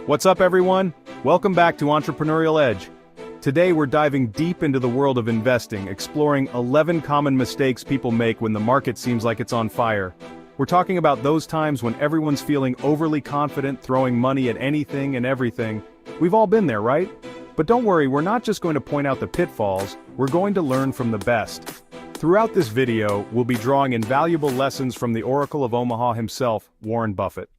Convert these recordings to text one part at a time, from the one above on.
What's up, everyone? Welcome back to Entrepreneurial Edge. Today we're diving deep into the world of investing, exploring 11 common mistakes people make when the market seems like it's on fire. We're talking about those times when everyone's feeling overly confident, throwing money at anything and everything. We've all been there, right? But don't worry, we're not just going to point out the pitfalls, we're going to learn from the best. Throughout this video, we'll be drawing invaluable lessons from the Oracle of Omaha himself, Warren Buffett.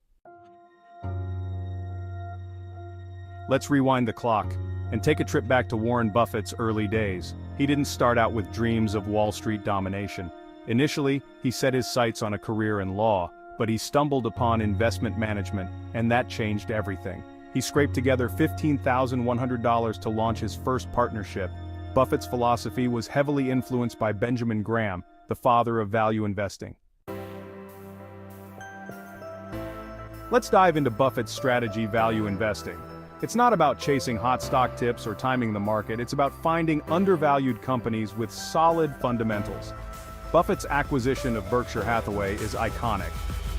Let's rewind the clock and take a trip back to Warren Buffett's early days. He didn't start out with dreams of Wall Street domination. Initially, he set his sights on a career in law, but he stumbled upon investment management, and that changed everything. He scraped together $15,100 to launch his first partnership. Buffett's philosophy was heavily influenced by Benjamin Graham, the father of value investing. Let's dive into Buffett's strategy, value investing. It's not about chasing hot stock tips or timing the market, it's about finding undervalued companies with solid fundamentals. Buffett's acquisition of Berkshire Hathaway is iconic.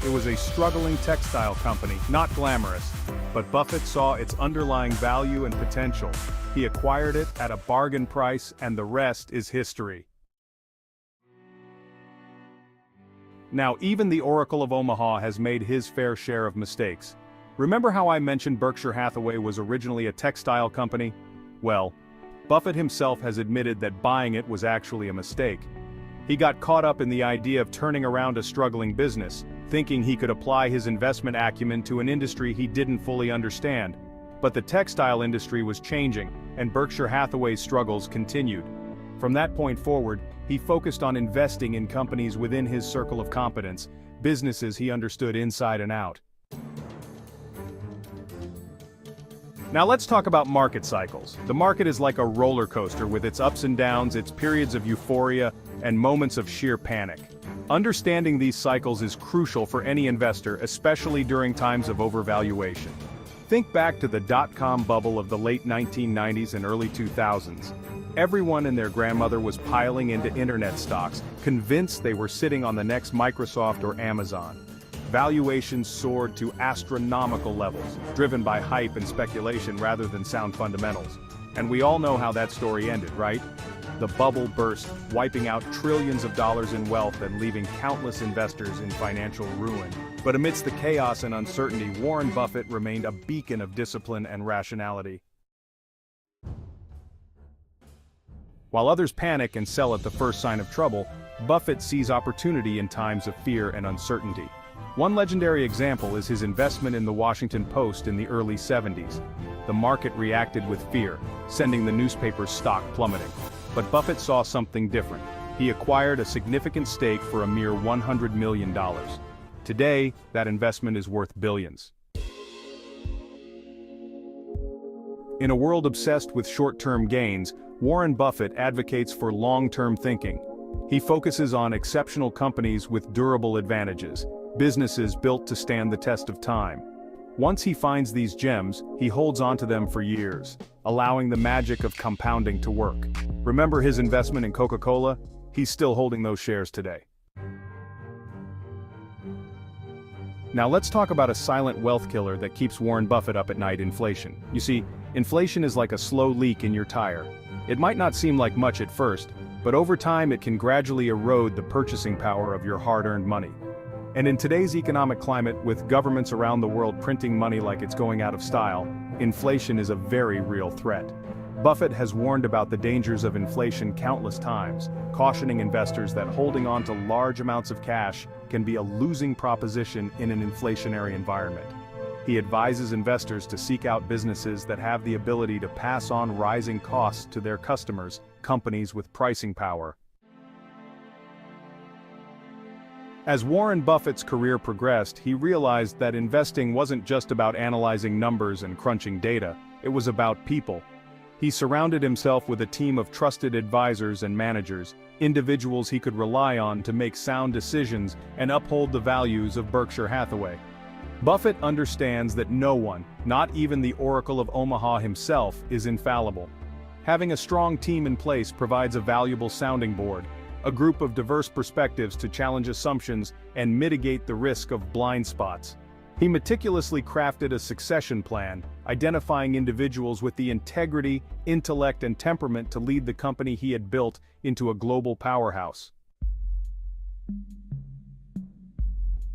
It was a struggling textile company, not glamorous, but Buffett saw its underlying value and potential. He acquired it at a bargain price, and the rest is history. Now, even the Oracle of Omaha has made his fair share of mistakes. Remember how I mentioned Berkshire Hathaway was originally a textile company? Well, Buffett himself has admitted that buying it was actually a mistake. He got caught up in the idea of turning around a struggling business, thinking he could apply his investment acumen to an industry he didn't fully understand. But the textile industry was changing, and Berkshire Hathaway's struggles continued. From that point forward, he focused on investing in companies within his circle of competence, businesses he understood inside and out. Now let's talk about market cycles. The market is like a roller coaster with its ups and downs, its periods of euphoria, and moments of sheer panic. Understanding these cycles is crucial for any investor, especially during times of overvaluation. Think back to the dot-com bubble of the late 1990s and early 2000s. Everyone and their grandmother was piling into internet stocks, convinced they were sitting on the next Microsoft or Amazon. Valuations soared to astronomical levels, driven by hype and speculation rather than sound fundamentals. And we all know how that story ended, right? The bubble burst, wiping out trillions of dollars in wealth and leaving countless investors in financial ruin. But amidst the chaos and uncertainty, Warren Buffett remained a beacon of discipline and rationality. While others panic and sell at the first sign of trouble, Buffett sees opportunity in times of fear and uncertainty. One legendary example is his investment in the Washington Post in the early 70s. The market reacted with fear, sending the newspaper's stock plummeting. But Buffett saw something different. He acquired a significant stake for a mere $100 million. Today, that investment is worth billions. In a world obsessed with short-term gains, Warren Buffett advocates for long-term thinking. He focuses on exceptional companies with durable advantages, businesses built to stand the test of time. Once he finds these gems, he holds onto them for years, allowing the magic of compounding to work. Remember his investment in Coca-Cola? He's still holding those shares today. Now let's talk about a silent wealth killer that keeps Warren Buffett up at night: inflation. You see, inflation is like a slow leak in your tire. It might not seem like much at first, but over time it can gradually erode the purchasing power of your hard-earned money. And in today's economic climate, with governments around the world printing money like it's going out of style, inflation is a very real threat. Buffett has warned about the dangers of inflation countless times, cautioning investors that holding on to large amounts of cash can be a losing proposition in an inflationary environment. He advises investors to seek out businesses that have the ability to pass on rising costs to their customers, companies with pricing power. As Warren Buffett's career progressed, he realized that investing wasn't just about analyzing numbers and crunching data, it was about people. He surrounded himself with a team of trusted advisors and managers, individuals he could rely on to make sound decisions and uphold the values of Berkshire Hathaway. Buffett understands that no one, not even the Oracle of Omaha himself, is infallible. Having a strong team in place provides a valuable sounding board, a group of diverse perspectives to challenge assumptions and mitigate the risk of blind spots. He meticulously crafted a succession plan, identifying individuals with the integrity, intellect, and temperament to lead the company he had built into a global powerhouse.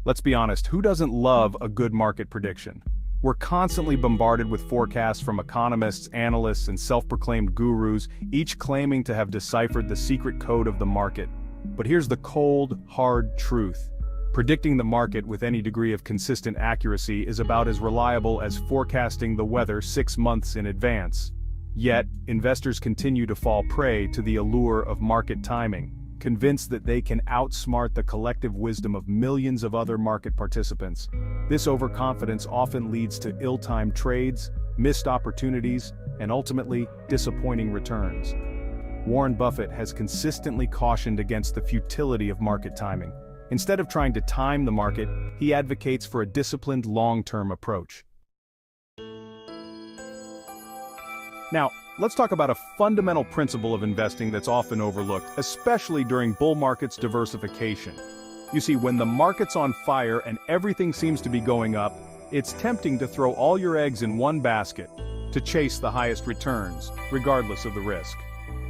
Let's be honest, who doesn't love a good market prediction? We're constantly bombarded with forecasts from economists, analysts, and self-proclaimed gurus, each claiming to have deciphered the secret code of the market. But here's the cold, hard truth. Predicting the market with any degree of consistent accuracy is about as reliable as forecasting the weather 6 months in advance. Yet, investors continue to fall prey to the allure of market timing, convinced that they can outsmart the collective wisdom of millions of other market participants. This overconfidence often leads to ill-timed trades, missed opportunities, and ultimately, disappointing returns. Warren Buffett has consistently cautioned against the futility of market timing. Instead of trying to time the market, he advocates for a disciplined long-term approach. Now, let's talk about a fundamental principle of investing that's often overlooked, especially during bull markets: diversification. You see, when the market's on fire and everything seems to be going up, it's tempting to throw all your eggs in one basket, to chase the highest returns, regardless of the risk.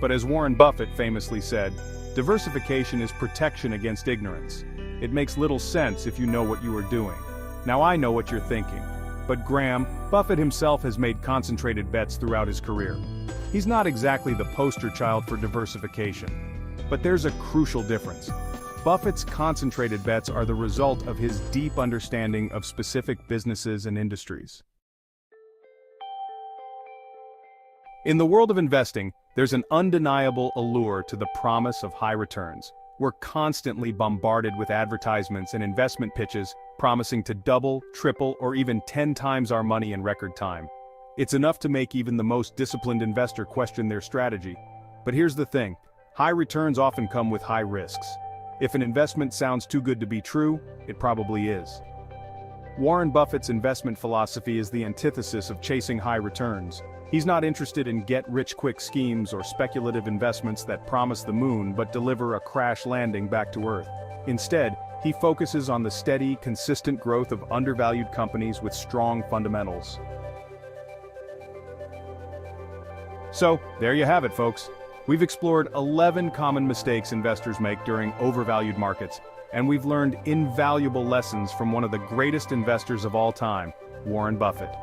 But as Warren Buffett famously said, diversification is protection against ignorance. It makes little sense if you know what you are doing. Now I know what you're thinking. But Graham, Buffett himself has made concentrated bets throughout his career. He's not exactly the poster child for diversification. But there's a crucial difference. Buffett's concentrated bets are the result of his deep understanding of specific businesses and industries. In the world of investing, there's an undeniable allure to the promise of high returns. We're constantly bombarded with advertisements and investment pitches promising to double, triple, or even 10 times our money in record time. It's enough to make even the most disciplined investor question their strategy. But here's the thing, high returns often come with high risks. If an investment sounds too good to be true, it probably is. Warren Buffett's investment philosophy is the antithesis of chasing high returns. He's not interested in get-rich-quick schemes or speculative investments that promise the moon but deliver a crash landing back to Earth. Instead, he focuses on the steady, consistent growth of undervalued companies with strong fundamentals. So, there you have it, folks. We've explored 11 common mistakes investors make during overvalued markets, and we've learned invaluable lessons from one of the greatest investors of all time, Warren Buffett.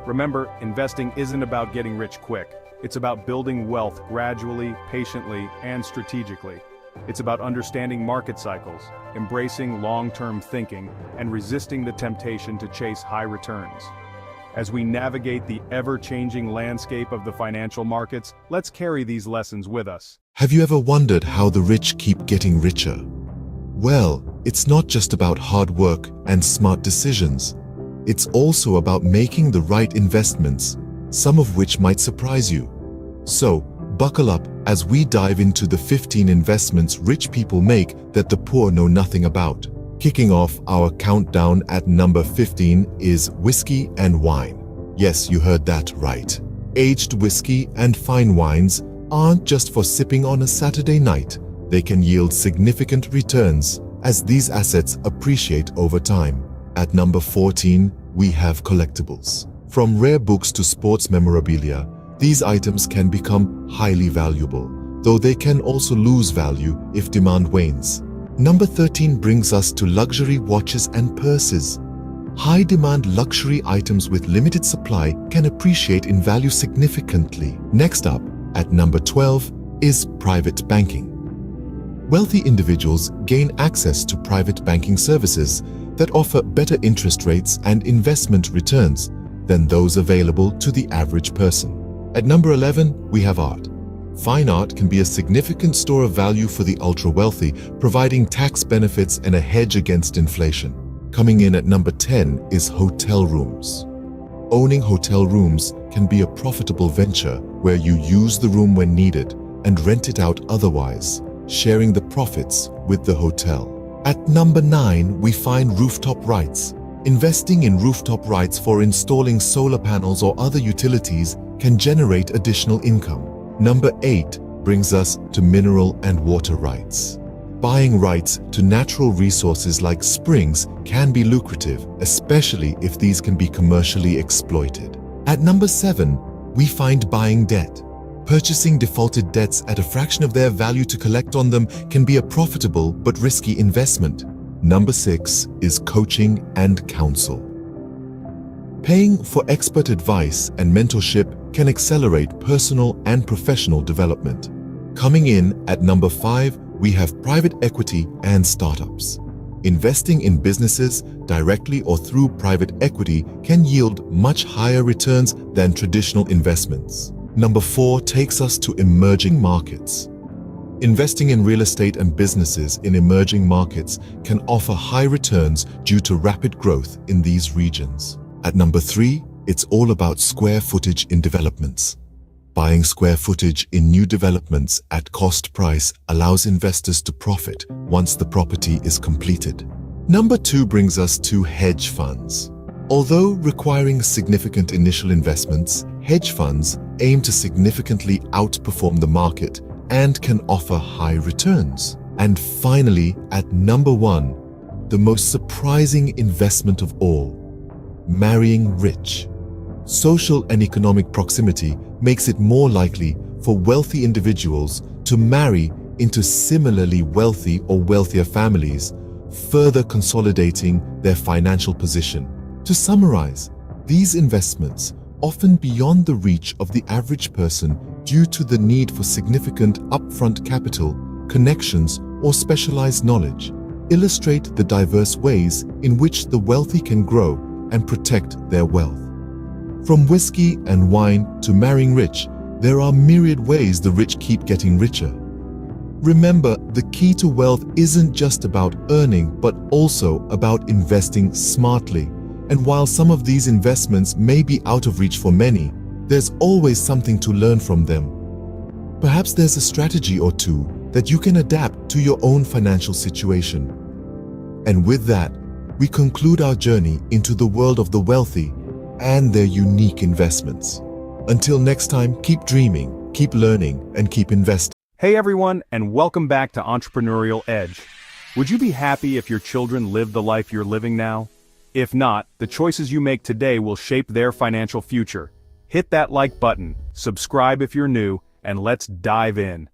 Remember, investing isn't about getting rich quick. It's about building wealth gradually, patiently, and strategically. It's about understanding market cycles, embracing long-term thinking, and resisting the temptation to chase high returns. As we navigate the ever-changing landscape of the financial markets, let's carry these lessons with us. Have you ever wondered how the rich keep getting richer? Well, it's not just about hard work and smart decisions. It's also about making the right investments, some of which might surprise you. So, buckle up as we dive into the 15 investments rich people make that the poor know nothing about. Kicking off our countdown at number 15 is whiskey and wine. Yes, you heard that right. Aged whiskey and fine wines aren't just for sipping on a Saturday night. They can yield significant returns as these assets appreciate over time. At number 14, we have collectibles. From rare books to sports memorabilia, these items can become highly valuable, though they can also lose value if demand wanes. Number 13 brings us to luxury watches and purses. High-demand luxury items with limited supply can appreciate in value significantly. Next up, at number 12, is private banking. Wealthy individuals gain access to private banking services that offer better interest rates and investment returns than those available to the average person. At number 11, we have art. Fine art can be a significant store of value for the ultra-wealthy, providing tax benefits and a hedge against inflation. Coming in at number 10 is hotel rooms. Owning hotel rooms can be a profitable venture where you use the room when needed and rent it out otherwise, sharing the profits with the hotel. At number 9, we find rooftop rights. Investing in rooftop rights for installing solar panels or other utilities can generate additional income. Number 8 brings us to mineral and water rights. Buying rights to natural resources like springs can be lucrative, especially if these can be commercially exploited. At number 7, we find buying debt. Purchasing defaulted debts at a fraction of their value to collect on them can be a profitable but risky investment. Number 6 is coaching and counsel. Paying for expert advice and mentorship can accelerate personal and professional development. Coming in at number 5, we have private equity and startups. Investing in businesses directly or through private equity can yield much higher returns than traditional investments. Number 4 takes us to emerging markets. Investing in real estate and businesses in emerging markets can offer high returns due to rapid growth in these regions. At number 3, it's all about square footage in developments. Buying square footage in new developments at cost price allows investors to profit once the property is completed. Number 2 brings us to hedge funds. Although requiring significant initial investments, hedge funds aim to significantly outperform the market and can offer high returns. And finally, at number 1, the most surprising investment of all, marrying rich. Social and economic proximity makes it more likely for wealthy individuals to marry into similarly wealthy or wealthier families, further consolidating their financial position. To summarize, these investments, often beyond the reach of the average person due to the need for significant upfront capital, connections, or specialized knowledge, illustrate the diverse ways in which the wealthy can grow and protect their wealth. From whiskey and wine to marrying rich, there are myriad ways the rich keep getting richer. Remember, the key to wealth isn't just about earning, but also about investing smartly. And while some of these investments may be out of reach for many, there's always something to learn from them. Perhaps there's a strategy or two that you can adapt to your own financial situation. And with that, we conclude our journey into the world of the wealthy and their unique investments. Until next time, keep dreaming, keep learning, and keep investing. Hey everyone, and welcome back to Entrepreneurial Edge. Would you be happy if your children lived the life you're living now? If not, the choices you make today will shape their financial future. Hit that like button, subscribe if you're new, and let's dive in.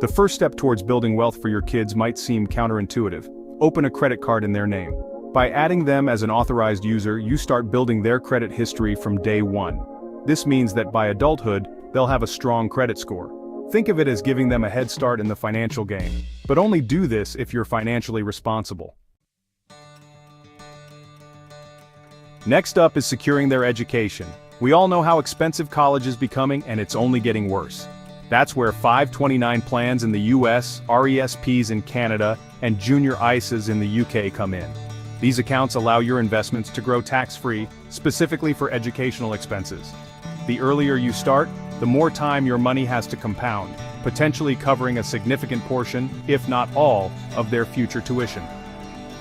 The first step towards building wealth for your kids might seem counterintuitive. Open a credit card in their name. By adding them as an authorized user, you start building their credit history from day one. This means that by adulthood, they'll have a strong credit score. Think of it as giving them a head start in the financial game, but only do this if you're financially responsible. Next up is securing their education. We all know how expensive college is becoming, and it's only getting worse. That's where 529 plans in the US, RESPs in Canada, and junior ISAs in the UK come in. These accounts allow your investments to grow tax-free, specifically for educational expenses. The earlier you start, the more time your money has to compound, potentially covering a significant portion, if not all, of their future tuition.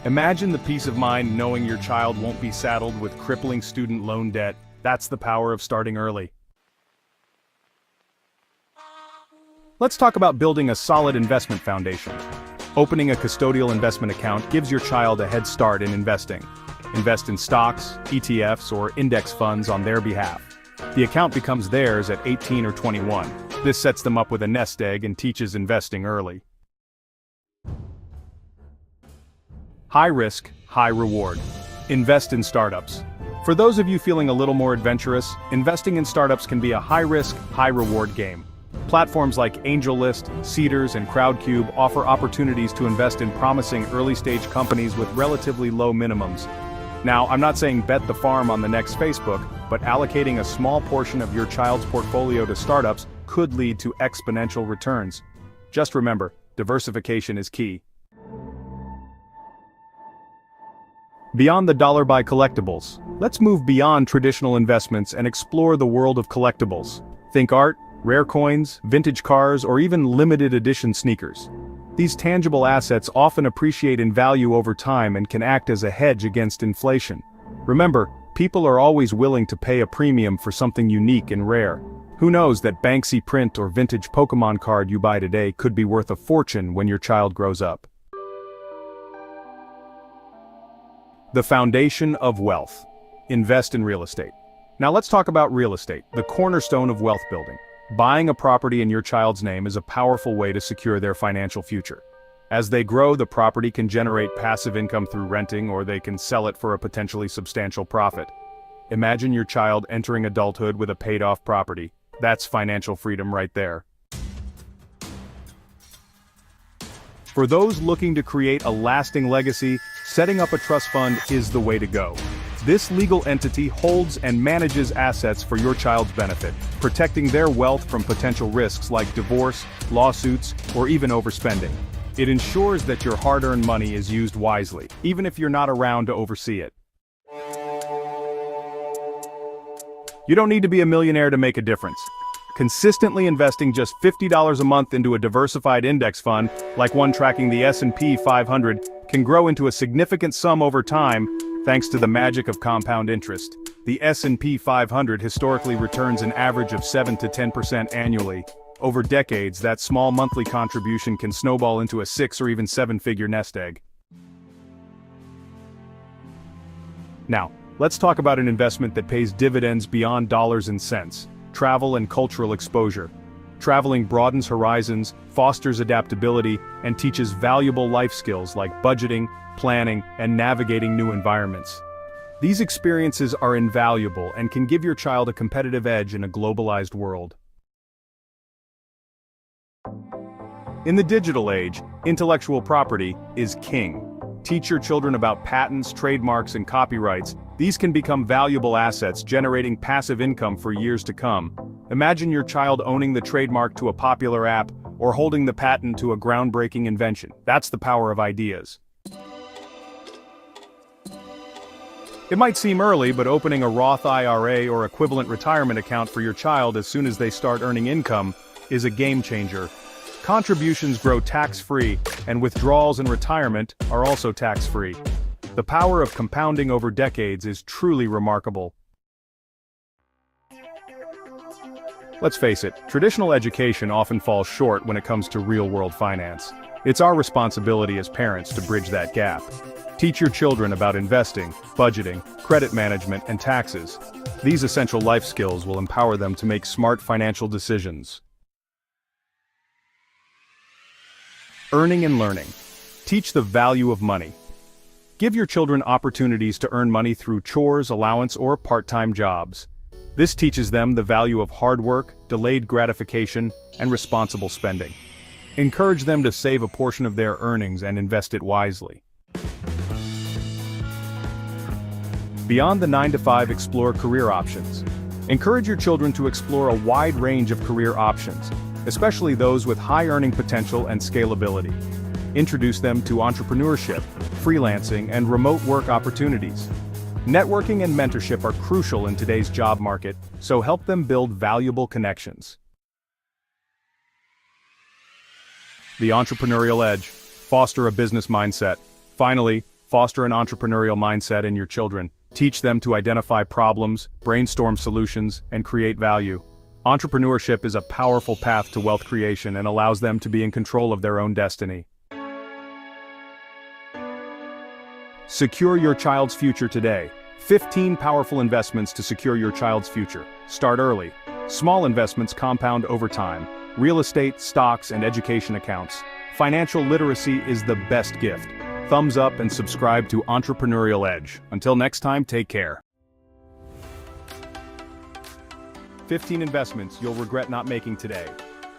Imagine the peace of mind knowing your child won't be saddled with crippling student loan debt. That's the power of starting early. Let's talk about building a solid investment foundation. Opening a custodial investment account gives your child a head start in investing. Invest in stocks, ETFs, or index funds on their behalf. The account becomes theirs at 18 or 21. This sets them up with a nest egg and teaches investing early. High risk, high reward. Invest in startups. For those of you feeling a little more adventurous, investing in startups can be a high risk, high reward game. Platforms like AngelList, Seedrs, and Crowdcube offer opportunities to invest in promising early-stage companies with relatively low minimums. Now, I'm not saying bet the farm on the next Facebook, but allocating a small portion of your child's portfolio to startups could lead to exponential returns. Just remember, diversification is key. Beyond the dollar-buy collectibles, let's move beyond traditional investments and explore the world of collectibles. Think art, rare coins, vintage cars, or even limited edition sneakers. These tangible assets often appreciate in value over time and can act as a hedge against inflation. Remember, people are always willing to pay a premium for something unique and rare. Who knows that Banksy print or vintage Pokemon card you buy today could be worth a fortune when your child grows up. The foundation of wealth. Invest in real estate. Now let's talk about real estate, the cornerstone of wealth building. Buying a property in your child's name is a powerful way to secure their financial future. As they grow, the property can generate passive income through renting, or they can sell it for a potentially substantial profit. Imagine your child entering adulthood with a paid-off property. That's financial freedom right there. For those looking to create a lasting legacy, setting up a trust fund is the way to go. This legal entity holds and manages assets for your child's benefit, protecting their wealth from potential risks like divorce, lawsuits, or even overspending. It ensures that your hard-earned money is used wisely, even if you're not around to oversee it. You don't need to be a millionaire to make a difference. Consistently investing just $50 a month into a diversified index fund, like one tracking the S&P 500, can grow into a significant sum over time, thanks to the magic of compound interest. The S&P 500 historically returns an average of 7 to 10% annually. Over decades, that small monthly contribution can snowball into a 6 or even 7-figure nest egg. Now, let's talk about an investment that pays dividends beyond dollars and cents: travel and cultural exposure. Traveling broadens horizons, fosters adaptability, and teaches valuable life skills like budgeting, planning, and navigating new environments. These experiences are invaluable and can give your child a competitive edge in a globalized world. In the digital age, intellectual property is king. Teach your children about patents, trademarks, and copyrights. These can become valuable assets, generating passive income for years to come. Imagine your child owning the trademark to a popular app or holding the patent to a groundbreaking invention. That's the power of ideas. It might seem early, but opening a Roth IRA or equivalent retirement account for your child as soon as they start earning income is a game changer. Contributions grow tax-free, and withdrawals in retirement are also tax-free. The power of compounding over decades is truly remarkable. Let's face it, traditional education often falls short when it comes to real-world finance. It's our responsibility as parents to bridge that gap. Teach your children about investing, budgeting, credit management, and taxes. These essential life skills will empower them to make smart financial decisions. Earning and learning. Teach the value of money. Give your children opportunities to earn money through chores, allowance, or part-time jobs. This teaches them the value of hard work, delayed gratification, and responsible spending. Encourage them to save a portion of their earnings and invest it wisely. Beyond the 9-to-5, explore career options. Encourage your children to explore a wide range of career options, especially those with high earning potential and scalability. Introduce them to entrepreneurship, freelancing, and remote work opportunities. Networking and mentorship are crucial in today's job market, so help them build valuable connections. The entrepreneurial edge. Foster a business mindset. Finally, foster an entrepreneurial mindset in your children. Teach them to identify problems, brainstorm solutions, and create value. Entrepreneurship is a powerful path to wealth creation and allows them to be in control of their own destiny. Secure your child's future today. 15 powerful investments to secure your child's future. Start early. Small investments compound over time. Real estate, stocks, and education accounts. Financial literacy is the best gift. Thumbs up and subscribe to Entrepreneurial Edge. Until next time, take care. 15 investments you'll regret not making today.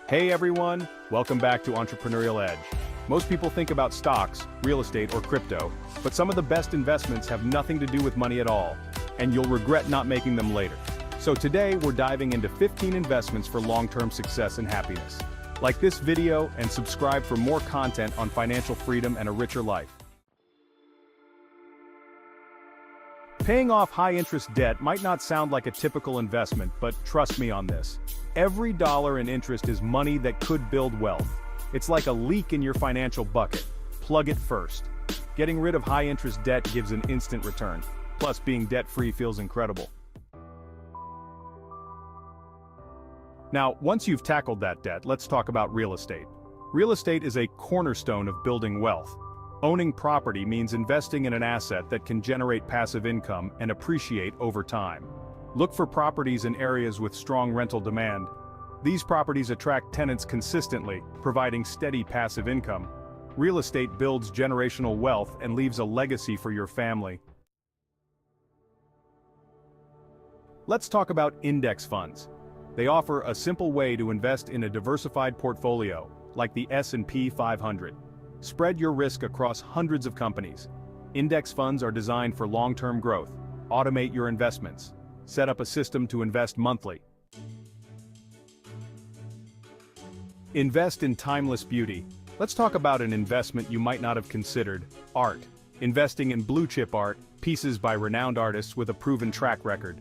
Hey everyone, welcome back to Entrepreneurial Edge. Most people think about stocks, real estate, or crypto, but some of the best investments have nothing to do with money at all, and you'll regret not making them later. So today we're diving into 15 investments for long-term success and happiness. Like this video and subscribe for more content on financial freedom and a richer life. Paying off high-interest debt might not sound like a typical investment, but trust me on this. Every dollar in interest is money that could build wealth. It's like a leak in your financial bucket. Plug it first. Getting rid of high-interest debt gives an instant return. Plus, being debt-free feels incredible. Now, once you've tackled that debt, let's talk about real estate. Real estate is a cornerstone of building wealth. Owning property means investing in an asset that can generate passive income and appreciate over time. Look for properties in areas with strong rental demand. These properties attract tenants consistently, providing steady passive income. Real estate builds generational wealth and leaves a legacy for your family. Let's talk about index funds. They offer a simple way to invest in a diversified portfolio, like the S&P 500. Spread your risk across hundreds of companies. Index funds are designed for long-term growth. Automate your investments. Set up a system to invest monthly. Invest in timeless beauty. Let's talk about an investment you might not have considered: art. Investing in blue-chip art, pieces by renowned artists with a proven track record.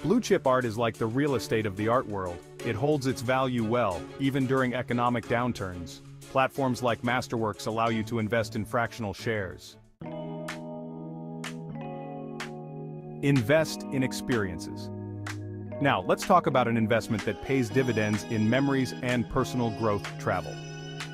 Blue-chip art is like the real estate of the art world. It holds its value well, even during economic downturns. Platforms like Masterworks allow you to invest in fractional shares. Invest in experiences. Now, let's talk about an investment that pays dividends in memories and personal growth: travel.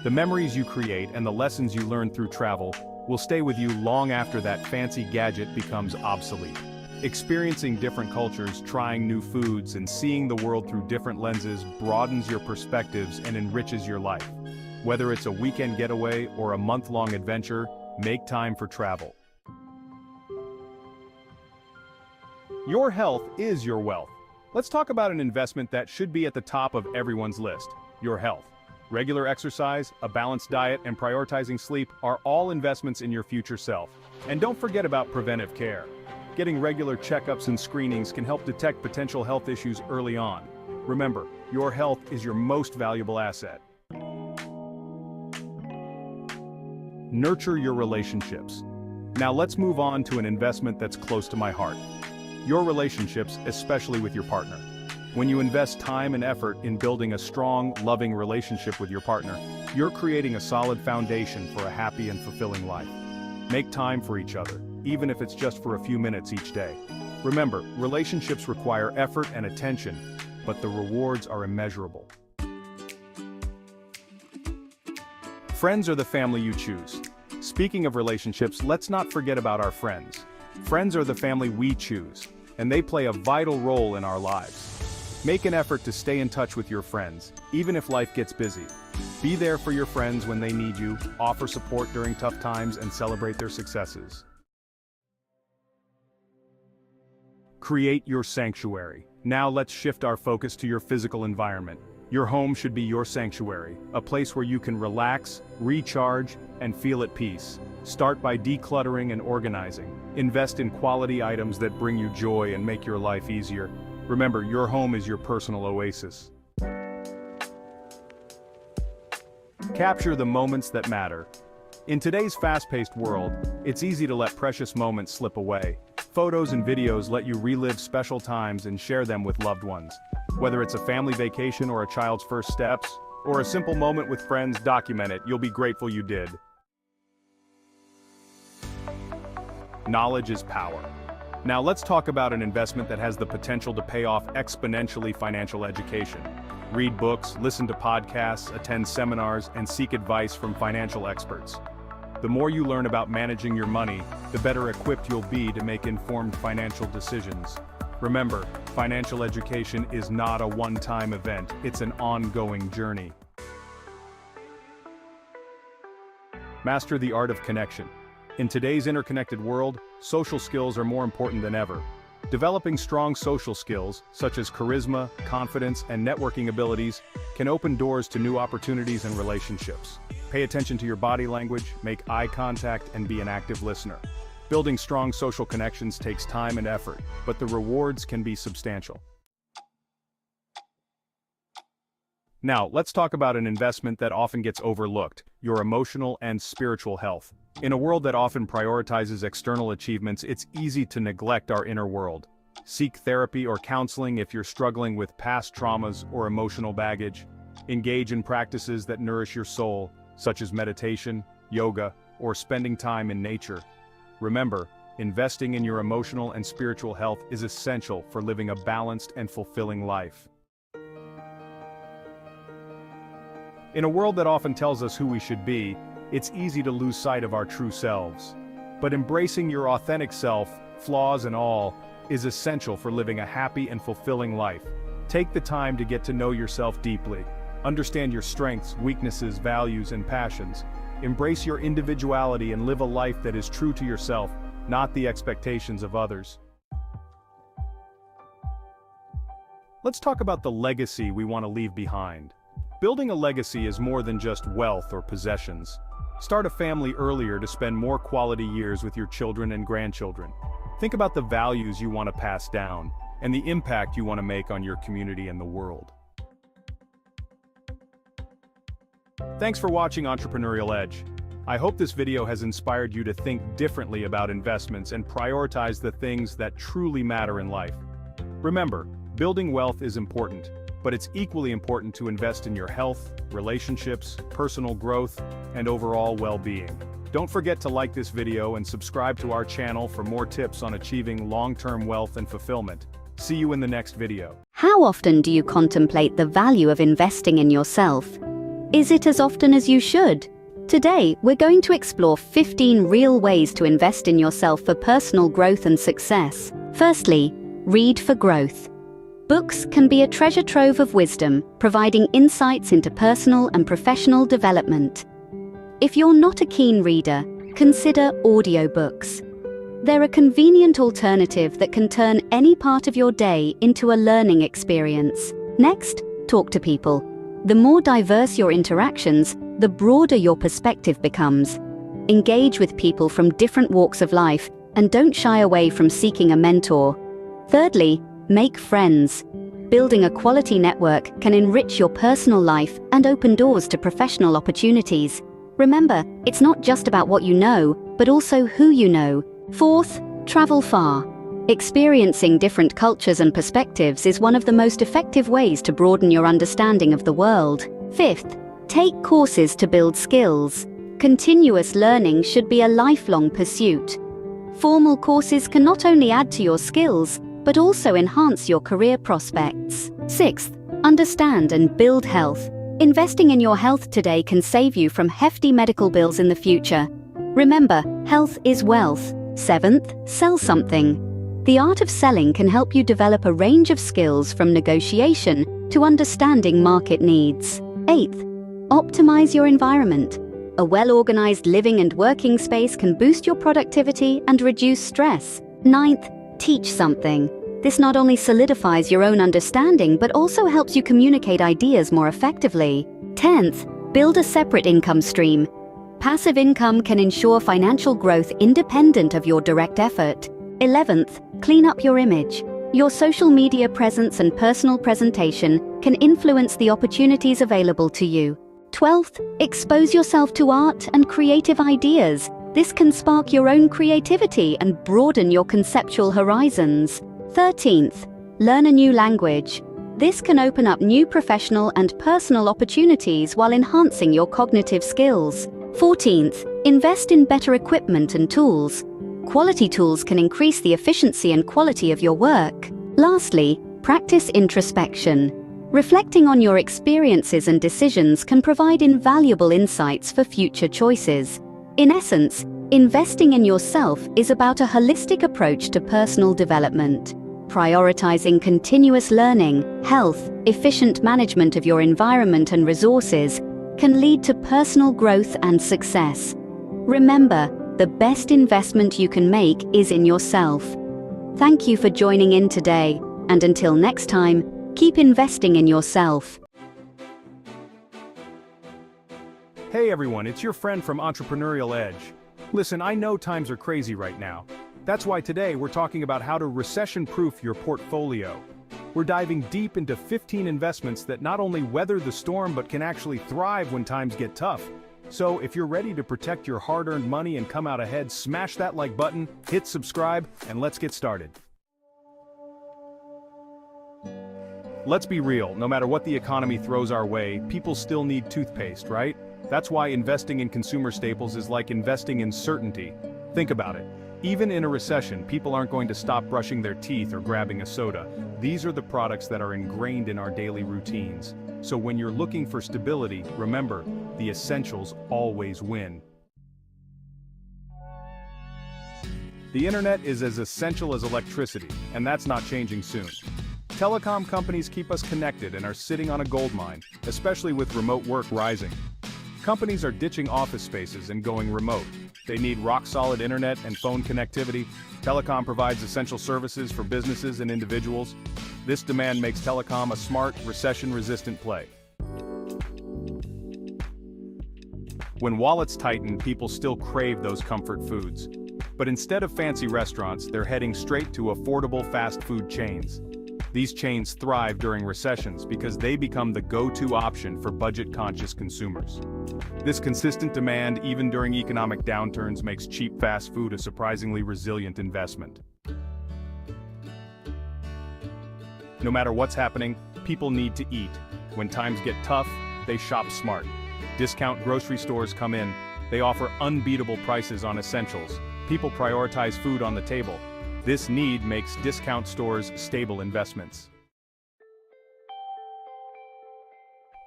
The memories you create and the lessons you learn through travel will stay with you long after that fancy gadget becomes obsolete. Experiencing different cultures, trying new foods, and seeing the world through different lenses broadens your perspectives and enriches your life. Whether it's a weekend getaway or a month-long adventure, make time for travel. Your health is your wealth. Let's talk about an investment that should be at the top of everyone's list: your health. Regular exercise, a balanced diet, and prioritizing sleep are all investments in your future self. And don't forget about preventive care. Getting regular checkups and screenings can help detect potential health issues early on. Remember, your health is your most valuable asset. Nurture your relationships. Now let's move on to an investment that's close to my heart: your relationships, especially with your partner. When you invest time and effort in building a strong, loving relationship with your partner, you're creating a solid foundation for a happy and fulfilling life. Make time for each other, even if it's just for a few minutes each day. Remember, relationships require effort and attention, but the rewards are immeasurable. Friends are the family you choose. Speaking of relationships, let's not forget about our friends. Friends are the family we choose, and they play a vital role in our lives. Make an effort to stay in touch with your friends, even if life gets busy. Be there for your friends when they need you, offer support during tough times, and celebrate their successes. Create your sanctuary. Now let's shift our focus to your physical environment. Your home should be your sanctuary, a place where you can relax, recharge, and feel at peace. Start by decluttering and organizing. Invest in quality items that bring you joy and make your life easier. Remember, your home is your personal oasis. Capture the moments that matter. In today's fast-paced world, it's easy to let precious moments slip away. Photos and videos let you relive special times and share them with loved ones. Whether it's a family vacation or a child's first steps, or a simple moment with friends, document it. You'll be grateful you did. Knowledge is power. Now let's talk about an investment that has the potential to pay off exponentially: financial education. Read books, listen to podcasts, attend seminars, and seek advice from financial experts. The more you learn about managing your money, the better equipped you'll be to make informed financial decisions. Remember, financial education is not a one-time event, it's an ongoing journey. Master the art of connection. In today's interconnected world, social skills are more important than ever. Developing strong social skills, such as charisma, confidence, and networking abilities, can open doors to new opportunities and relationships. Pay attention to your body language, make eye contact, and be an active listener. Building strong social connections takes time and effort, but the rewards can be substantial. Now, let's talk about an investment that often gets overlooked: your emotional and spiritual health. In a world that often prioritizes external achievements, it's easy to neglect our inner world. Seek therapy or counseling if you're struggling with past traumas or emotional baggage. Engage in practices that nourish your soul, such as meditation, yoga, or spending time in nature. Remember, investing in your emotional and spiritual health is essential for living a balanced and fulfilling life. In a world that often tells us who we should be, it's easy to lose sight of our true selves. But embracing your authentic self, flaws and all, is essential for living a happy and fulfilling life. Take the time to get to know yourself deeply. Understand your strengths, weaknesses, values, and passions. Embrace your individuality and live a life that is true to yourself, not the expectations of others. Let's talk about the legacy we want to leave behind. Building a legacy is more than just wealth or possessions. Start a family earlier to spend more quality years with your children and grandchildren. Think about the values you want to pass down, and the impact you want to make on your community and the world. Thanks for watching Entrepreneurial Edge. I hope this video has inspired you to think differently about investments and prioritize the things that truly matter in life. Remember, building wealth is important, but it's equally important to invest in your health, relationships, personal growth, and overall well-being. Don't forget to like this video and subscribe to our channel for more tips on achieving long-term wealth and fulfillment. See you in the next video. How often do you contemplate the value of investing in yourself? Is it as often as you should? Today, we're going to explore 15 real ways to invest in yourself for personal growth and success. Firstly, read for growth. Books can be a treasure trove of wisdom, providing insights into personal and professional development. If you're not a keen reader, consider audiobooks. They're a convenient alternative that can turn any part of your day into a learning experience. Next, talk to people. The more diverse your interactions, the broader your perspective becomes. Engage with people from different walks of life, and don't shy away from seeking a mentor. Thirdly, make friends. Building a quality network can enrich your personal life and open doors to professional opportunities. Remember, it's not just about what you know, but also who you know. Fourth, travel far. Experiencing different cultures and perspectives is one of the most effective ways to broaden your understanding of the world. Fifth, take courses to build skills. Continuous learning should be a lifelong pursuit. Formal courses can not only add to your skills, but also enhance your career prospects. Sixth, understand and build health. Investing in your health today can save you from hefty medical bills in the future. Remember, health is wealth. Seventh, sell something. The art of selling can help you develop a range of skills from negotiation to understanding market needs. Eighth, optimize your environment. A well-organized living and working space can boost your productivity and reduce stress. Ninth, teach something. This not only solidifies your own understanding, but also helps you communicate ideas more effectively. 10th, build a separate income stream. Passive income can ensure financial growth independent of your direct effort. 11th, clean up your image. Your social media presence and personal presentation can influence the opportunities available to you. 12th, expose yourself to art and creative ideas. This can spark your own creativity and broaden your conceptual horizons. 13th, learn a new language. This can open up new professional and personal opportunities while enhancing your cognitive skills. 14th, invest in better equipment and tools. Quality tools can increase the efficiency and quality of your work. Lastly, practice introspection. Reflecting on your experiences and decisions can provide invaluable insights for future choices. In essence, investing in yourself is about a holistic approach to personal development. Prioritizing continuous learning, health, efficient management of your environment and resources can lead to personal growth and success. Remember, the best investment you can make is in yourself. Thank you for joining in today, and until next time, keep investing in yourself. Hey everyone, it's your friend from Entrepreneurial Edge. Listen, I know times are crazy right now. That's why today we're talking about how to recession-proof your portfolio. We're diving deep into 15 investments that not only weather the storm but can actually thrive when times get tough. So if you're ready to protect your hard-earned money and come out ahead, smash that like button, hit subscribe, and let's get started. Let's be real, no matter what the economy throws our way, people still need toothpaste, right? That's why investing in consumer staples is like investing in certainty. Think about it. Even in a recession, people aren't going to stop brushing their teeth or grabbing a soda. These are the products that are ingrained in our daily routines. So when you're looking for stability, remember, the essentials always win. The internet is as essential as electricity, and that's not changing soon. Telecom companies keep us connected and are sitting on a goldmine, especially with remote work rising. Companies are ditching office spaces and going remote. They need rock-solid internet and phone connectivity. Telecom provides essential services for businesses and individuals. This demand makes telecom a smart, recession-resistant play. When wallets tighten, people still crave those comfort foods. But instead of fancy restaurants, they're heading straight to affordable fast food chains. These chains thrive during recessions because they become the go-to option for budget-conscious consumers. This consistent demand, even during economic downturns, makes cheap fast food a surprisingly resilient investment. No matter what's happening, people need to eat. When times get tough, they shop smart. Discount grocery stores come in. They offer unbeatable prices on essentials. People prioritize food on the table. This need makes discount stores stable investments.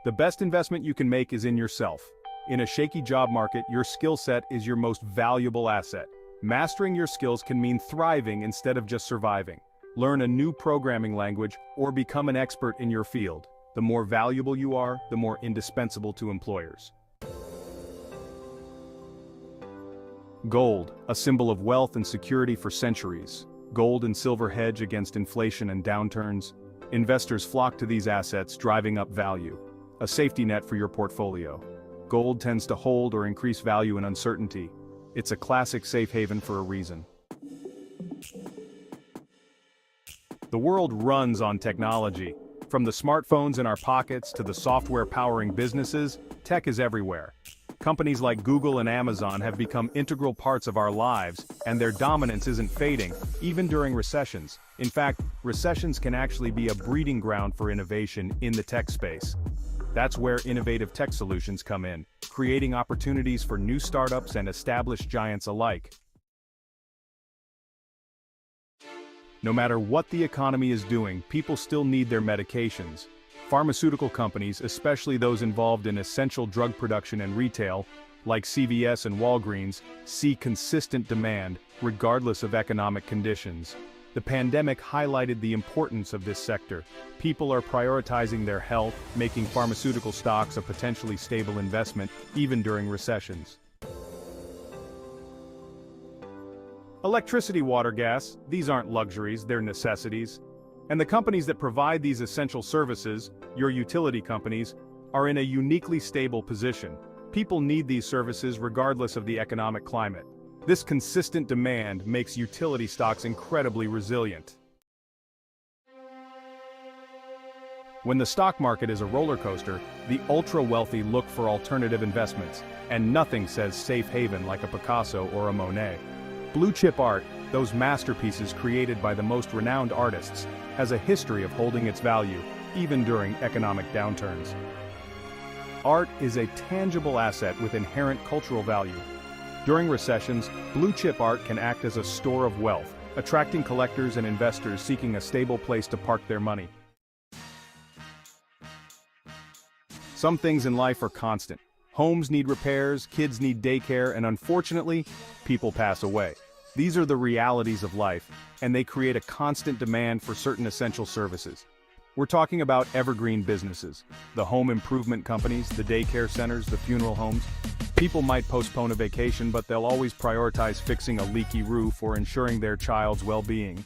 The best investment you can make is in yourself. In a shaky job market, your skill set is your most valuable asset. Mastering your skills can mean thriving instead of just surviving. Learn a new programming language or become an expert in your field. The more valuable you are, the more indispensable to employers. Gold, a symbol of wealth and security for centuries. Gold and silver hedge against inflation and downturns. Investors flock to these assets, driving up value. A safety net for your portfolio. Gold tends to hold or increase value in uncertainty. It's a classic safe haven for a reason. The world runs on technology. From the smartphones in our pockets to the software powering businesses, tech is everywhere. Companies like Google and Amazon have become integral parts of our lives, and their dominance isn't fading, even during recessions. In fact, recessions can actually be a breeding ground for innovation in the tech space. That's where innovative tech solutions come in, creating opportunities for new startups and established giants alike. No matter what the economy is doing, people still need their medications. Pharmaceutical companies, especially those involved in essential drug production and retail, like CVS and Walgreens, see consistent demand, regardless of economic conditions. The pandemic highlighted the importance of this sector. People are prioritizing their health, making pharmaceutical stocks a potentially stable investment, even during recessions. Electricity, water, gas, these aren't luxuries, they're necessities. And the companies that provide these essential services, your utility companies, are in a uniquely stable position. People need these services regardless of the economic climate. This consistent demand makes utility stocks incredibly resilient. When the stock market is a roller coaster, the ultra-wealthy look for alternative investments, and nothing says safe haven like a Picasso or a Monet. Blue-chip art, those masterpieces created by the most renowned artists, has a history of holding its value, even during economic downturns. Art is a tangible asset with inherent cultural value. During recessions, blue-chip art can act as a store of wealth, attracting collectors and investors seeking a stable place to park their money. Some things in life are constant. Homes need repairs, kids need daycare, and unfortunately, people pass away. These are the realities of life, and they create a constant demand for certain essential services. We're talking about evergreen businesses, the home improvement companies, the daycare centers, the funeral homes. People might postpone a vacation, but they'll always prioritize fixing a leaky roof or ensuring their child's well-being.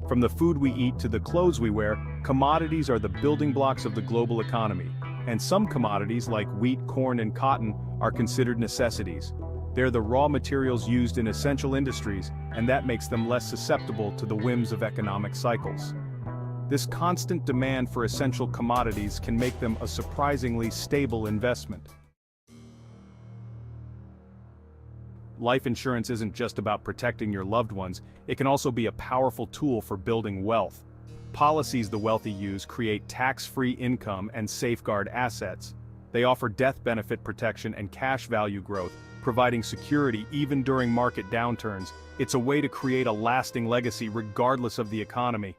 From the food we eat to the clothes we wear, commodities are the building blocks of the global economy. And some commodities like wheat, corn, and cotton are considered necessities. They're the raw materials used in essential industries, and that makes them less susceptible to the whims of economic cycles. This constant demand for essential commodities can make them a surprisingly stable investment. Life insurance isn't just about protecting your loved ones, it can also be a powerful tool for building wealth. Policies the wealthy use create tax-free income and safeguard assets. They offer death benefit protection and cash value growth, providing security even during market downturns. It's a way to create a lasting legacy regardless of the economy.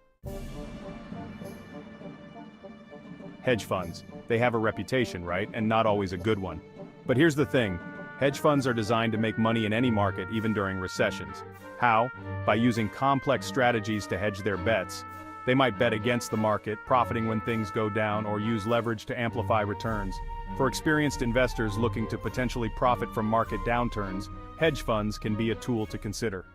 Hedge funds. They have a reputation, right? And not always a good one. But here's the thing. Hedge funds are designed to make money in any market, even during recessions. How? By using complex strategies to hedge their bets. They might bet against the market, profiting when things go down, or use leverage to amplify returns. For experienced investors looking to potentially profit from market downturns, hedge funds can be a tool to consider.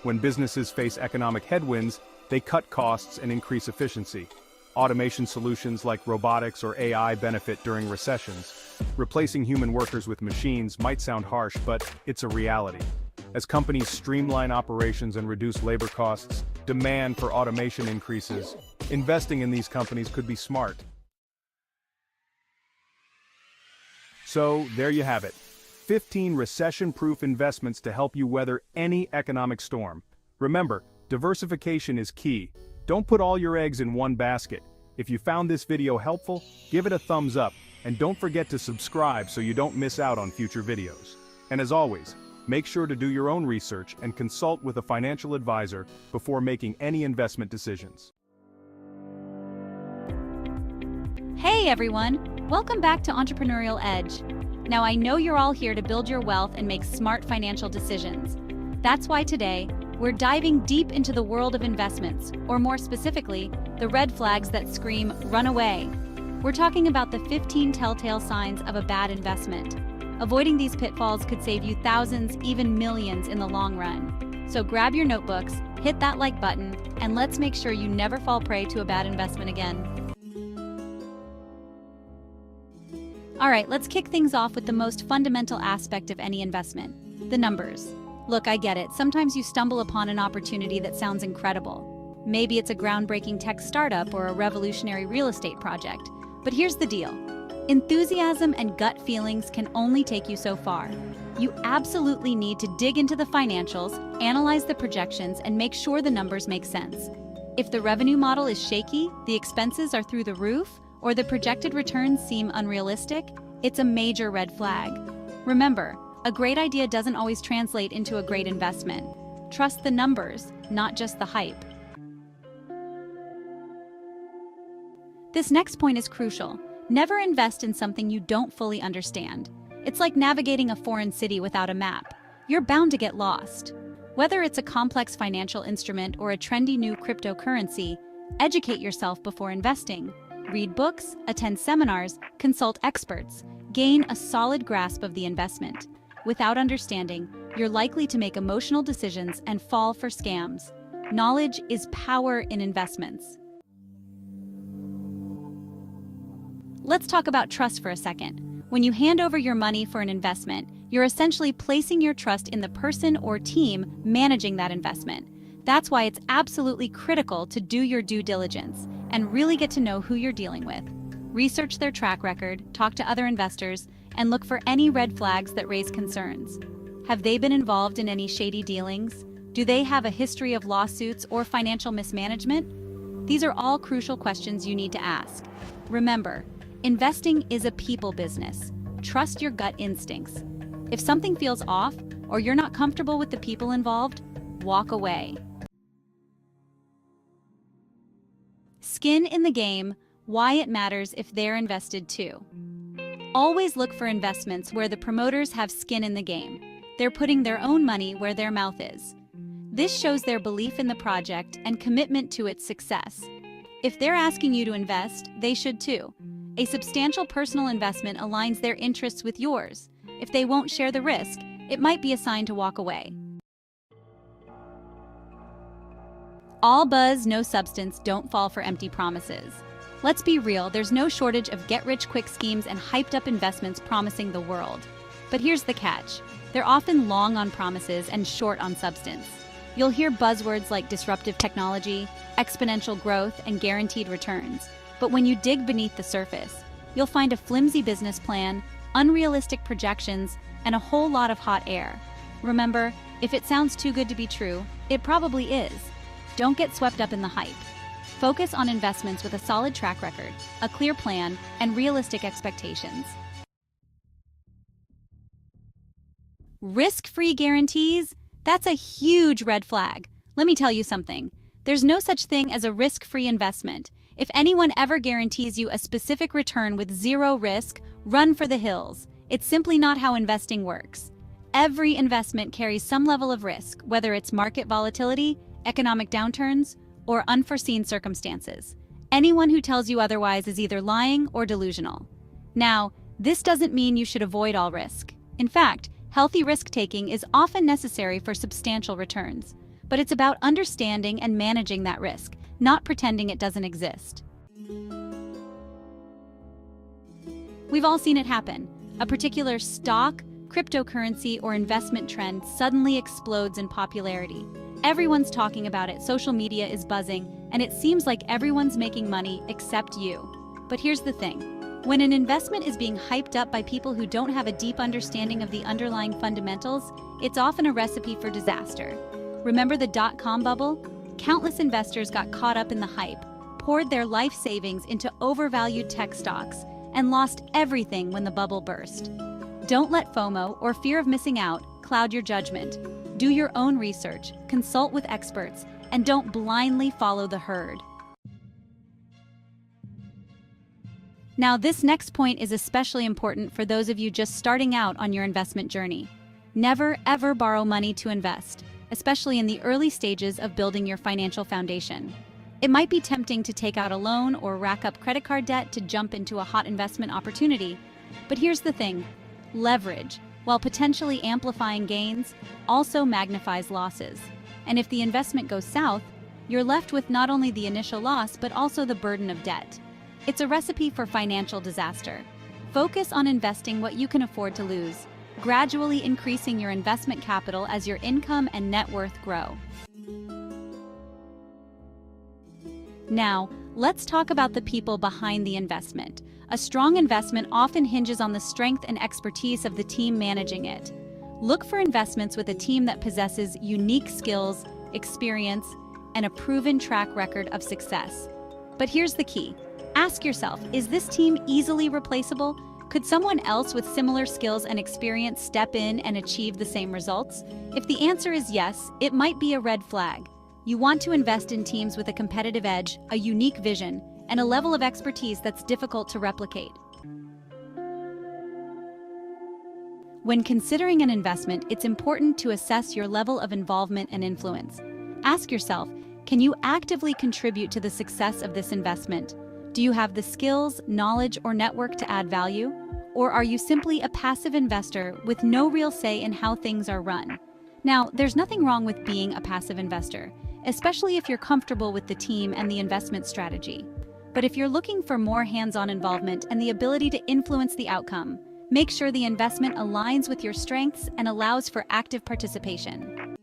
When businesses face economic headwinds, they cut costs and increase efficiency. Automation solutions like robotics or AI benefit during recessions. Replacing human workers with machines might sound harsh, but it's a reality. As companies streamline operations and reduce labor costs, demand for automation increases. Investing in these companies could be smart. So, there you have it. 15 recession-proof investments to help you weather any economic storm. Remember, diversification is key. Don't put all your eggs in one basket. If you found this video helpful, give it a thumbs up, and don't forget to subscribe so you don't miss out on future videos. And as always, make sure to do your own research and consult with a financial advisor before making any investment decisions. Hey everyone, welcome back to Entrepreneurial Edge. Now I know you're all here to build your wealth and make smart financial decisions. That's why today, we're diving deep into the world of investments, or more specifically, the red flags that scream, run away. We're talking about the 15 telltale signs of a bad investment. Avoiding these pitfalls could save you thousands, even millions in the long run. So grab your notebooks, hit that like button, and let's make sure you never fall prey to a bad investment again. All right, let's kick things off with the most fundamental aspect of any investment, the numbers. Look, I get it. Sometimes you stumble upon an opportunity that sounds incredible. Maybe it's a groundbreaking tech startup or a revolutionary real estate project. But here's the deal. Enthusiasm and gut feelings can only take you so far. You absolutely need to dig into the financials, analyze the projections, and make sure the numbers make sense. If the revenue model is shaky, the expenses are through the roof, or the projected returns seem unrealistic, it's a major red flag. Remember, a great idea doesn't always translate into a great investment. Trust the numbers, not just the hype. This next point is crucial. Never invest in something you don't fully understand. It's like navigating a foreign city without a map. You're bound to get lost. Whether it's a complex financial instrument or a trendy new cryptocurrency, educate yourself before investing. Read books, attend seminars, consult experts. Gain a solid grasp of the investment. Without understanding, you're likely to make emotional decisions and fall for scams. Knowledge is power in investments. Let's talk about trust for a second. When you hand over your money for an investment, you're essentially placing your trust in the person or team managing that investment. That's why it's absolutely critical to do your due diligence and really get to know who you're dealing with. Research their track record, talk to other investors, and look for any red flags that raise concerns. Have they been involved in any shady dealings? Do they have a history of lawsuits or financial mismanagement? These are all crucial questions you need to ask. Remember, investing is a people business. Trust your gut instincts. If something feels off or you're not comfortable with the people involved, walk away. Skin in the game, why it matters if they're invested too. Always look for investments where the promoters have skin in the game. They're putting their own money where their mouth is. This shows their belief in the project and commitment to its success. If they're asking you to invest, they should too. A substantial personal investment aligns their interests with yours. If they won't share the risk, it might be a sign to walk away. All buzz, no substance, don't fall for empty promises. Let's be real, there's no shortage of get-rich-quick schemes and hyped-up investments promising the world. But here's the catch. They're often long on promises and short on substance. You'll hear buzzwords like disruptive technology, exponential growth, and guaranteed returns. But when you dig beneath the surface, you'll find a flimsy business plan, unrealistic projections, and a whole lot of hot air. Remember, if it sounds too good to be true, it probably is. Don't get swept up in the hype. Focus on investments with a solid track record, a clear plan, and realistic expectations. Risk-free guarantees? That's a huge red flag. Let me tell you something. There's no such thing as a risk-free investment. If anyone ever guarantees you a specific return with zero risk, run for the hills. It's simply not how investing works. Every investment carries some level of risk, whether it's market volatility, economic downturns, or unforeseen circumstances. Anyone who tells you otherwise is either lying or delusional. Now, this doesn't mean you should avoid all risk. In fact, healthy risk-taking is often necessary for substantial returns. But it's about understanding and managing that risk, not pretending it doesn't exist. We've all seen it happen. A particular stock, cryptocurrency, or investment trend suddenly explodes in popularity. Everyone's talking about it, social media is buzzing, and it seems like everyone's making money except you. But here's the thing. When an investment is being hyped up by people who don't have a deep understanding of the underlying fundamentals, it's often a recipe for disaster. Remember the dot-com bubble? Countless investors got caught up in the hype, poured their life savings into overvalued tech stocks, and lost everything when the bubble burst. Don't let FOMO or fear of missing out cloud your judgment. Do your own research, consult with experts, and don't blindly follow the herd. Now, this next point is especially important for those of you just starting out on your investment journey. Never, ever borrow money to invest, especially in the early stages of building your financial foundation. It might be tempting to take out a loan or rack up credit card debt to jump into a hot investment opportunity. But here's the thing. Leverage, while potentially amplifying gains, also magnifies losses. And if the investment goes south, you're left with not only the initial loss, but also the burden of debt. It's a recipe for financial disaster. Focus on investing what you can afford to lose, gradually increasing your investment capital as your income and net worth grow. Now, let's talk about the people behind the investment. A strong investment often hinges on the strength and expertise of the team managing it. Look for investments with a team that possesses unique skills, experience, and a proven track record of success. But here's the key. Ask yourself, is this team easily replaceable? Could someone else with similar skills and experience step in and achieve the same results? If the answer is yes, it might be a red flag. You want to invest in teams with a competitive edge, a unique vision, and a level of expertise that's difficult to replicate. When considering an investment, it's important to assess your level of involvement and influence. Ask yourself, can you actively contribute to the success of this investment? Do you have the skills, knowledge, or network to add value? Or are you simply a passive investor with no real say in how things are run? Now, there's nothing wrong with being a passive investor, especially if you're comfortable with the team and the investment strategy. But if you're looking for more hands-on involvement and the ability to influence the outcome, make sure the investment aligns with your strengths and allows for active participation.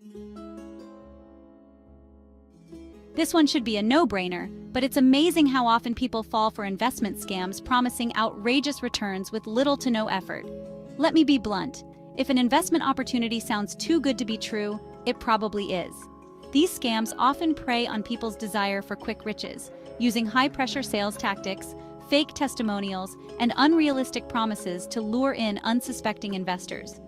This one should be a no-brainer, but it's amazing how often people fall for investment scams promising outrageous returns with little to no effort. Let me be blunt. If an investment opportunity sounds too good to be true, it probably is. These scams often prey on people's desire for quick riches, using high-pressure sales tactics, fake testimonials, and unrealistic promises to lure in unsuspecting investors.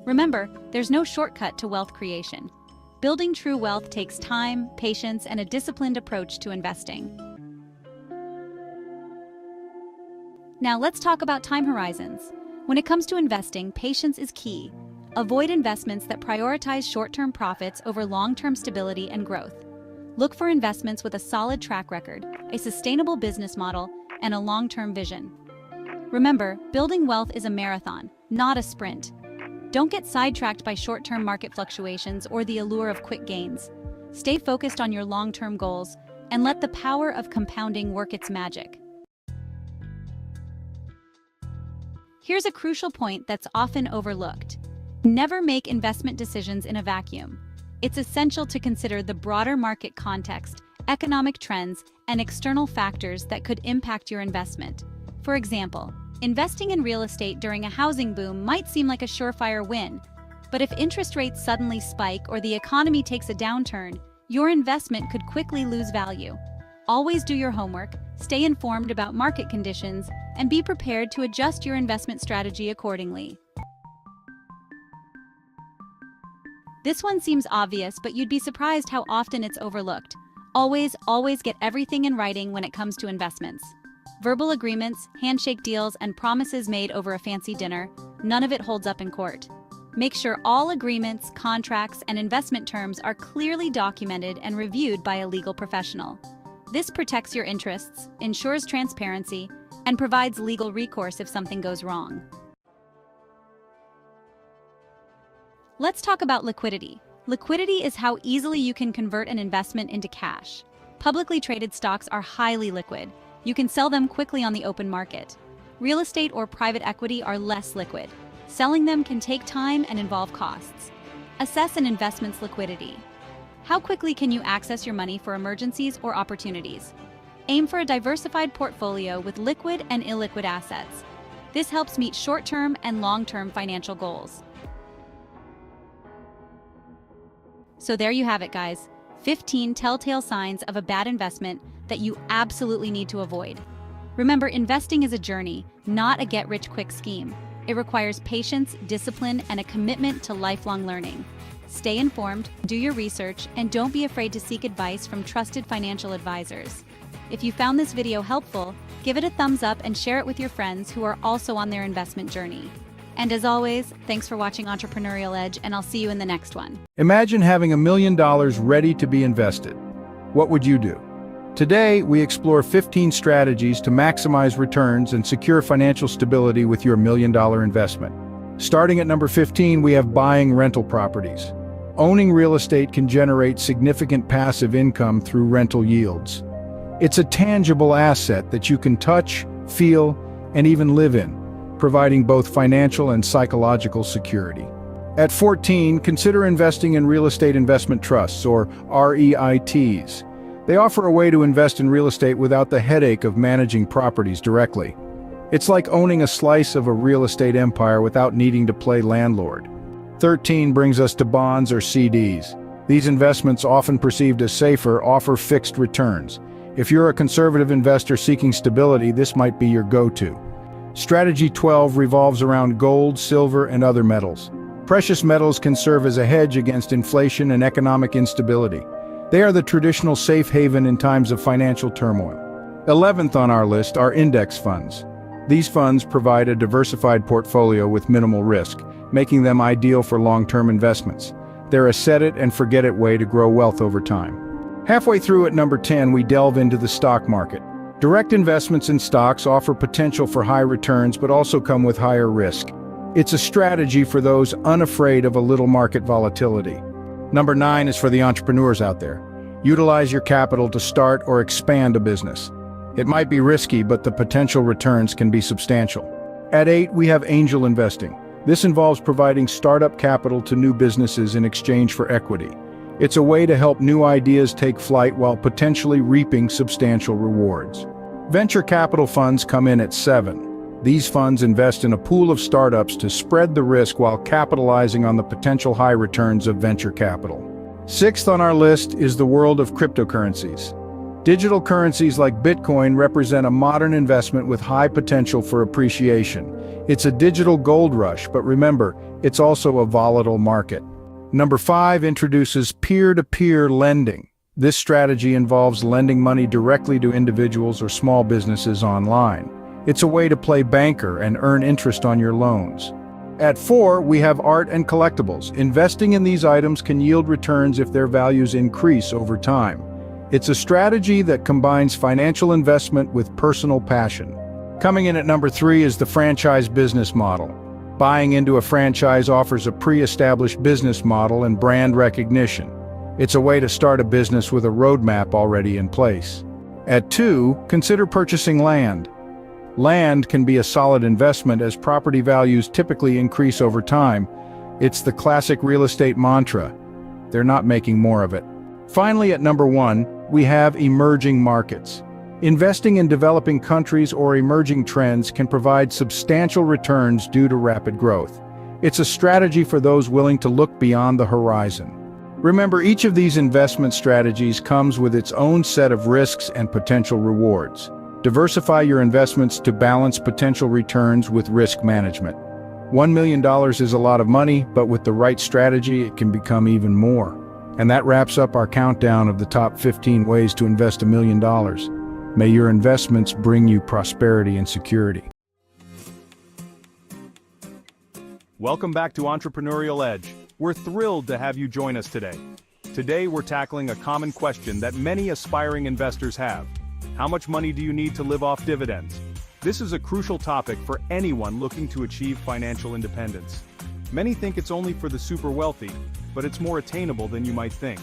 Remember, there's no shortcut to wealth creation. Building true wealth takes time, patience, and a disciplined approach to investing. Now let's talk about time horizons. When it comes to investing, patience is key. Avoid investments that prioritize short-term profits over long-term stability and growth. Look for investments with a solid track record, a sustainable business model, and a long-term vision. Remember, building wealth is a marathon, not a sprint. Don't get sidetracked by short-term market fluctuations or the allure of quick gains. Stay focused on your long-term goals and let the power of compounding work its magic. Here's a crucial point that's often overlooked. Never make investment decisions in a vacuum. It's essential to consider the broader market context, economic trends, and external factors that could impact your investment. For example, investing in real estate during a housing boom might seem like a surefire win, but if interest rates suddenly spike or the economy takes a downturn, your investment could quickly lose value. Always do your homework, stay informed about market conditions, and be prepared to adjust your investment strategy accordingly. This one seems obvious, but you'd be surprised how often it's overlooked. Always get everything in writing when it comes to investments. Verbal agreements, handshake deals, and promises made over a fancy dinner, none of it holds up in court. Make sure all agreements, contracts, and investment terms are clearly documented and reviewed by a legal professional. This protects your interests, ensures transparency, and provides legal recourse if something goes wrong. Let's talk about liquidity. Liquidity is how easily you can convert an investment into cash. Publicly traded stocks are highly liquid. You can sell them quickly on the open market. Real estate or private equity are less liquid. Selling them can take time and involve costs. Assess an investment's liquidity. How quickly can you access your money for emergencies or opportunities? Aim for a diversified portfolio with liquid and illiquid assets. This helps meet short-term and long-term financial goals. So there you have it, guys. 15 telltale signs of a bad investment that you absolutely need to avoid. Remember, investing is a journey, not a get-rich-quick scheme. It requires patience, discipline, and a commitment to lifelong learning. Stay informed, do your research, and don't be afraid to seek advice from trusted financial advisors. If you found this video helpful, give it a thumbs up and share it with your friends who are also on their investment journey. And as always, thanks for watching Entrepreneurial Edge, and I'll see you in the next one. Imagine having $1 million ready to be invested. What would you do? Today, we explore 15 strategies to maximize returns and secure financial stability with your $1 million investment. Starting at number 15, we have buying rental properties. Owning real estate can generate significant passive income through rental yields. It's a tangible asset that you can touch, feel, and even live in, providing both financial and psychological security. At 14, consider investing in real estate investment trusts, or REITs. They offer a way to invest in real estate without the headache of managing properties directly. It's like owning a slice of a real estate empire without needing to play landlord. 13 brings us to bonds or CDs. These investments, often perceived as safer, offer fixed returns. If you're a conservative investor seeking stability, this might be your go-to. Strategy 12 revolves around gold, silver, and other metals. Precious metals can serve as a hedge against inflation and economic instability. They are the traditional safe haven in times of financial turmoil. 11th on our list are index funds. These funds provide a diversified portfolio with minimal risk, making them ideal for long-term investments. They're a set-it-and-forget-it way to grow wealth over time. Halfway through at number 10, we delve into the stock market. Direct investments in stocks offer potential for high returns but also come with higher risk. It's a strategy for those unafraid of a little market volatility. Number 9 is for the entrepreneurs out there. Utilize your capital to start or expand a business. It might be risky, but the potential returns can be substantial. At 8, we have angel investing. This involves providing startup capital to new businesses in exchange for equity. It's a way to help new ideas take flight while potentially reaping substantial rewards. Venture capital funds come in at 7. These funds invest in a pool of startups to spread the risk while capitalizing on the potential high returns of venture capital. 6th on our list is the world of cryptocurrencies. Digital currencies like Bitcoin represent a modern investment with high potential for appreciation. It's a digital gold rush, but remember, it's also a volatile market. Number 5 introduces peer-to-peer lending. This strategy involves lending money directly to individuals or small businesses online. It's a way to play banker and earn interest on your loans. At 4, we have art and collectibles. Investing in these items can yield returns if their values increase over time. It's a strategy that combines financial investment with personal passion. Coming in at number 3 is the franchise business model. Buying into a franchise offers a pre-established business model and brand recognition. It's a way to start a business with a roadmap already in place. At 2, consider purchasing land. Land can be a solid investment as property values typically increase over time. It's the classic real estate mantra. They're not making more of it. Finally, at number 1, we have emerging markets. Investing in developing countries or emerging trends can provide substantial returns due to rapid growth. It's a strategy for those willing to look beyond the horizon. Remember, each of these investment strategies comes with its own set of risks and potential rewards. Diversify your investments to balance potential returns with risk management. $1 million is a lot of money, but with the right strategy, it can become even more. And that wraps up our countdown of the top 15 ways to invest $1 million. May your investments bring you prosperity and security. Welcome back to Entrepreneurial Edge. We're thrilled to have you join us today. Today we're tackling a common question that many aspiring investors have. How much money do you need to live off dividends? This is a crucial topic for anyone looking to achieve financial independence. Many think it's only for the super wealthy, but it's more attainable than you might think.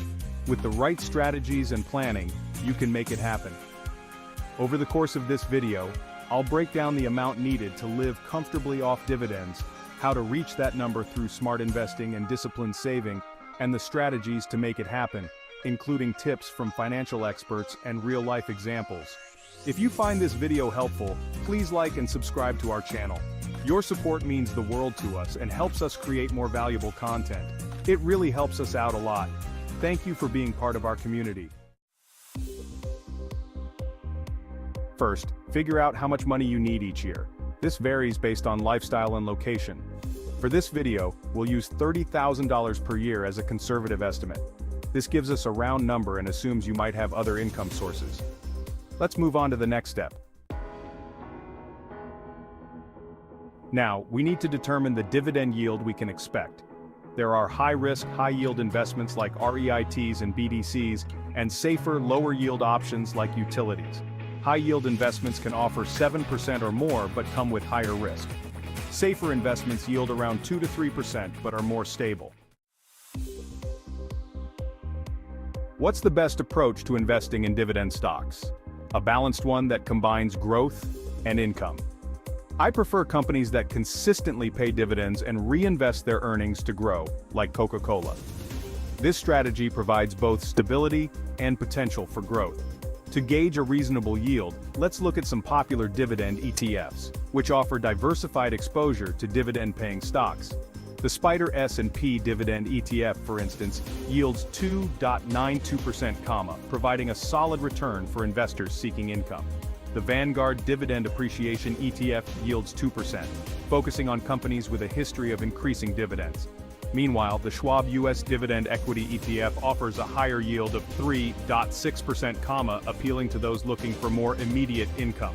With the right strategies and planning, you can make it happen. Over the course of this video, I'll break down the amount needed to live comfortably off dividends, how to reach that number through smart investing and disciplined saving, and the strategies to make it happen, including tips from financial experts and real-life examples. If you find this video helpful, please like and subscribe to our channel. Your support means the world to us and helps us create more valuable content. It really helps us out a lot. Thank you for being part of our community. First, figure out how much money you need each year. This varies based on lifestyle and location. For this video, we'll use $30,000 per year as a conservative estimate. This gives us a round number and assumes you might have other income sources. Let's move on to the next step. Now, we need to determine the dividend yield we can expect. There are high-risk, high-yield investments like REITs and BDCs, and safer, lower-yield options like utilities. High-yield investments can offer 7% or more but come with higher risk. Safer investments yield around 2 to 3% but are more stable. What's the best approach to investing in dividend stocks? A balanced one that combines growth and income. I prefer companies that consistently pay dividends and reinvest their earnings to grow, like Coca-Cola. This strategy provides both stability and potential for growth. To gauge a reasonable yield, let's look at some popular dividend ETFs, which offer diversified exposure to dividend-paying stocks. The Spider S&P Dividend ETF, for instance, yields 2.92%, providing a solid return for investors seeking income. The Vanguard Dividend Appreciation ETF yields 2%, focusing on companies with a history of increasing dividends. Meanwhile, the Schwab US Dividend Equity ETF offers a higher yield of 3.6%, appealing to those looking for more immediate income.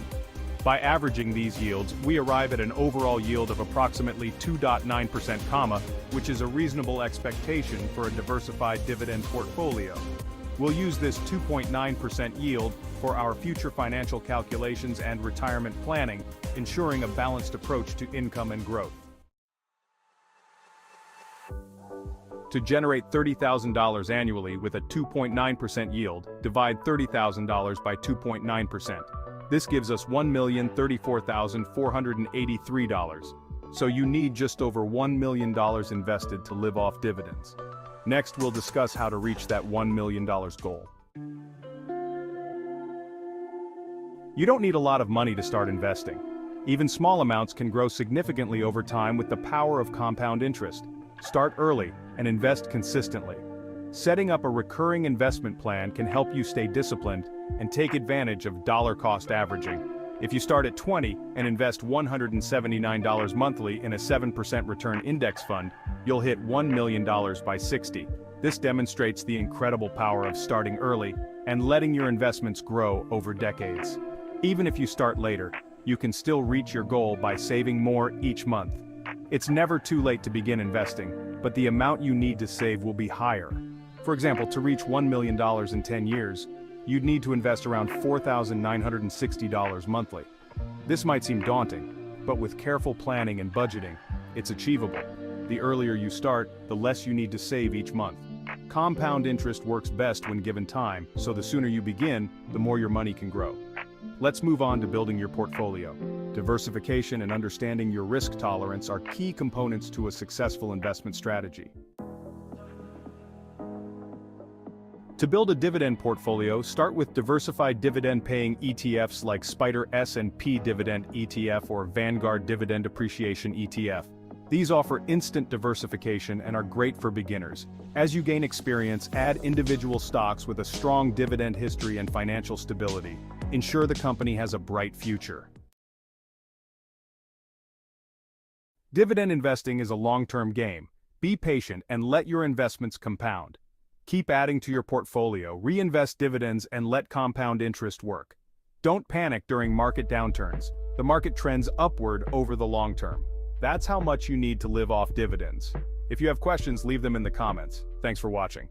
By averaging these yields, we arrive at an overall yield of approximately 2.9%, which is a reasonable expectation for a diversified dividend portfolio. We'll use this 2.9% yield for our future financial calculations and retirement planning, ensuring a balanced approach to income and growth. To generate $30,000 annually with a 2.9% yield, divide $30,000 by 2.9%. This gives us $1,034,483. So you need just over $1 million invested to live off dividends. Next, we'll discuss how to reach that $1 million goal. You don't need a lot of money to start investing. Even small amounts can grow significantly over time with the power of compound interest. Start early and invest consistently. Setting up a recurring investment plan can help you stay disciplined and take advantage of dollar-cost averaging. If you start at $20 and invest $179 monthly in a 7% return index fund, you'll hit $1 million by 60. This demonstrates the incredible power of starting early and letting your investments grow over decades. Even if you start later, you can still reach your goal by saving more each month. It's never too late to begin investing, but the amount you need to save will be higher. For example, to reach $1 million in 10 years, you'd need to invest around $4,960 monthly. This might seem daunting, but with careful planning and budgeting, it's achievable. The earlier you start, the less you need to save each month. Compound interest works best when given time, so the sooner you begin, the more your money can grow. Let's move on to building your portfolio. Diversification and understanding your risk tolerance are key components to a successful investment strategy. To build a dividend portfolio, start with diversified dividend-paying ETFs like Spider S&P Dividend ETF or Vanguard Dividend Appreciation ETF. These offer instant diversification and are great for beginners. As you gain experience, add individual stocks with a strong dividend history and financial stability. Ensure the company has a bright future. Dividend investing is a long-term game. Be patient and let your investments compound. Keep adding to your portfolio, reinvest dividends, and let compound interest work. Don't panic during market downturns. The market trends upward over the long term. That's how much you need to live off dividends. If you have questions, leave them in the comments. Thanks for watching.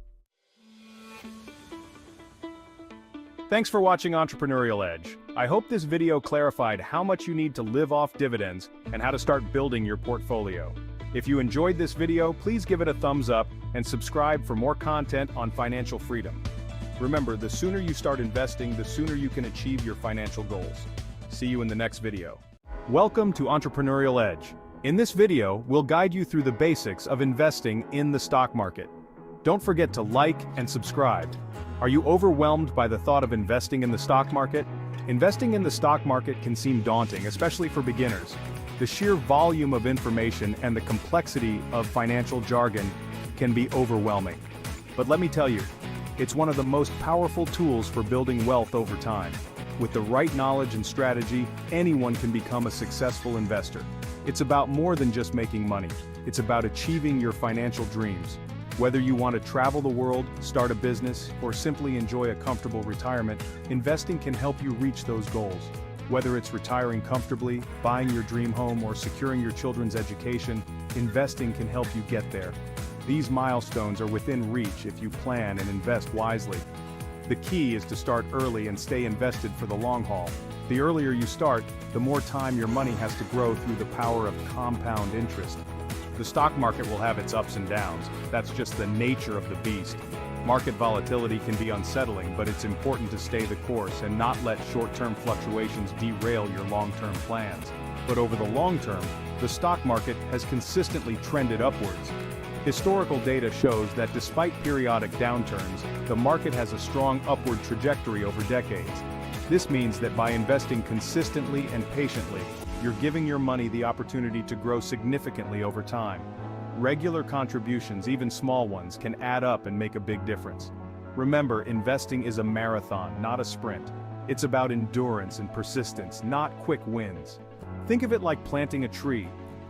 Thanks for watching Entrepreneurial Edge. I hope this video clarified how much you need to live off dividends and how to start building your portfolio. If you enjoyed this video, please give it a thumbs up and subscribe for more content on financial freedom. Remember, the sooner you start investing, the sooner you can achieve your financial goals. See you in the next video. Welcome to Entrepreneurial Edge. In this video, we'll guide you through the basics of investing in the stock market. Don't forget to like and subscribe. Are you overwhelmed by the thought of investing in the stock market? Investing in the stock market can seem daunting, especially for beginners. The sheer volume of information and the complexity of financial jargon can be overwhelming. But let me tell you, it's one of the most powerful tools for building wealth over time. With the right knowledge and strategy, anyone can become a successful investor. It's about more than just making money. It's about achieving your financial dreams. Whether you want to travel the world, start a business, or simply enjoy a comfortable retirement, investing can help you reach those goals. Whether it's retiring comfortably, buying your dream home, or securing your children's education, investing can help you get there. These milestones are within reach if you plan and invest wisely. The key is to start early and stay invested for the long haul. The earlier you start, the more time your money has to grow through the power of compound interest. The stock market will have its ups and downs. That's just the nature of the beast. Market volatility can be unsettling, but it's important to stay the course and not let short-term fluctuations derail your long-term plans. But over the long term, the stock market has consistently trended upwards. Historical data shows that despite periodic downturns, the market has a strong upward trajectory over decades. This means that by investing consistently and patiently, you're giving your money the opportunity to grow significantly over time. Regular contributions, even small ones, can add up and make a big difference. Remember, investing is a marathon, not a sprint. It's about endurance and persistence, not quick wins. Think of it like planting a tree.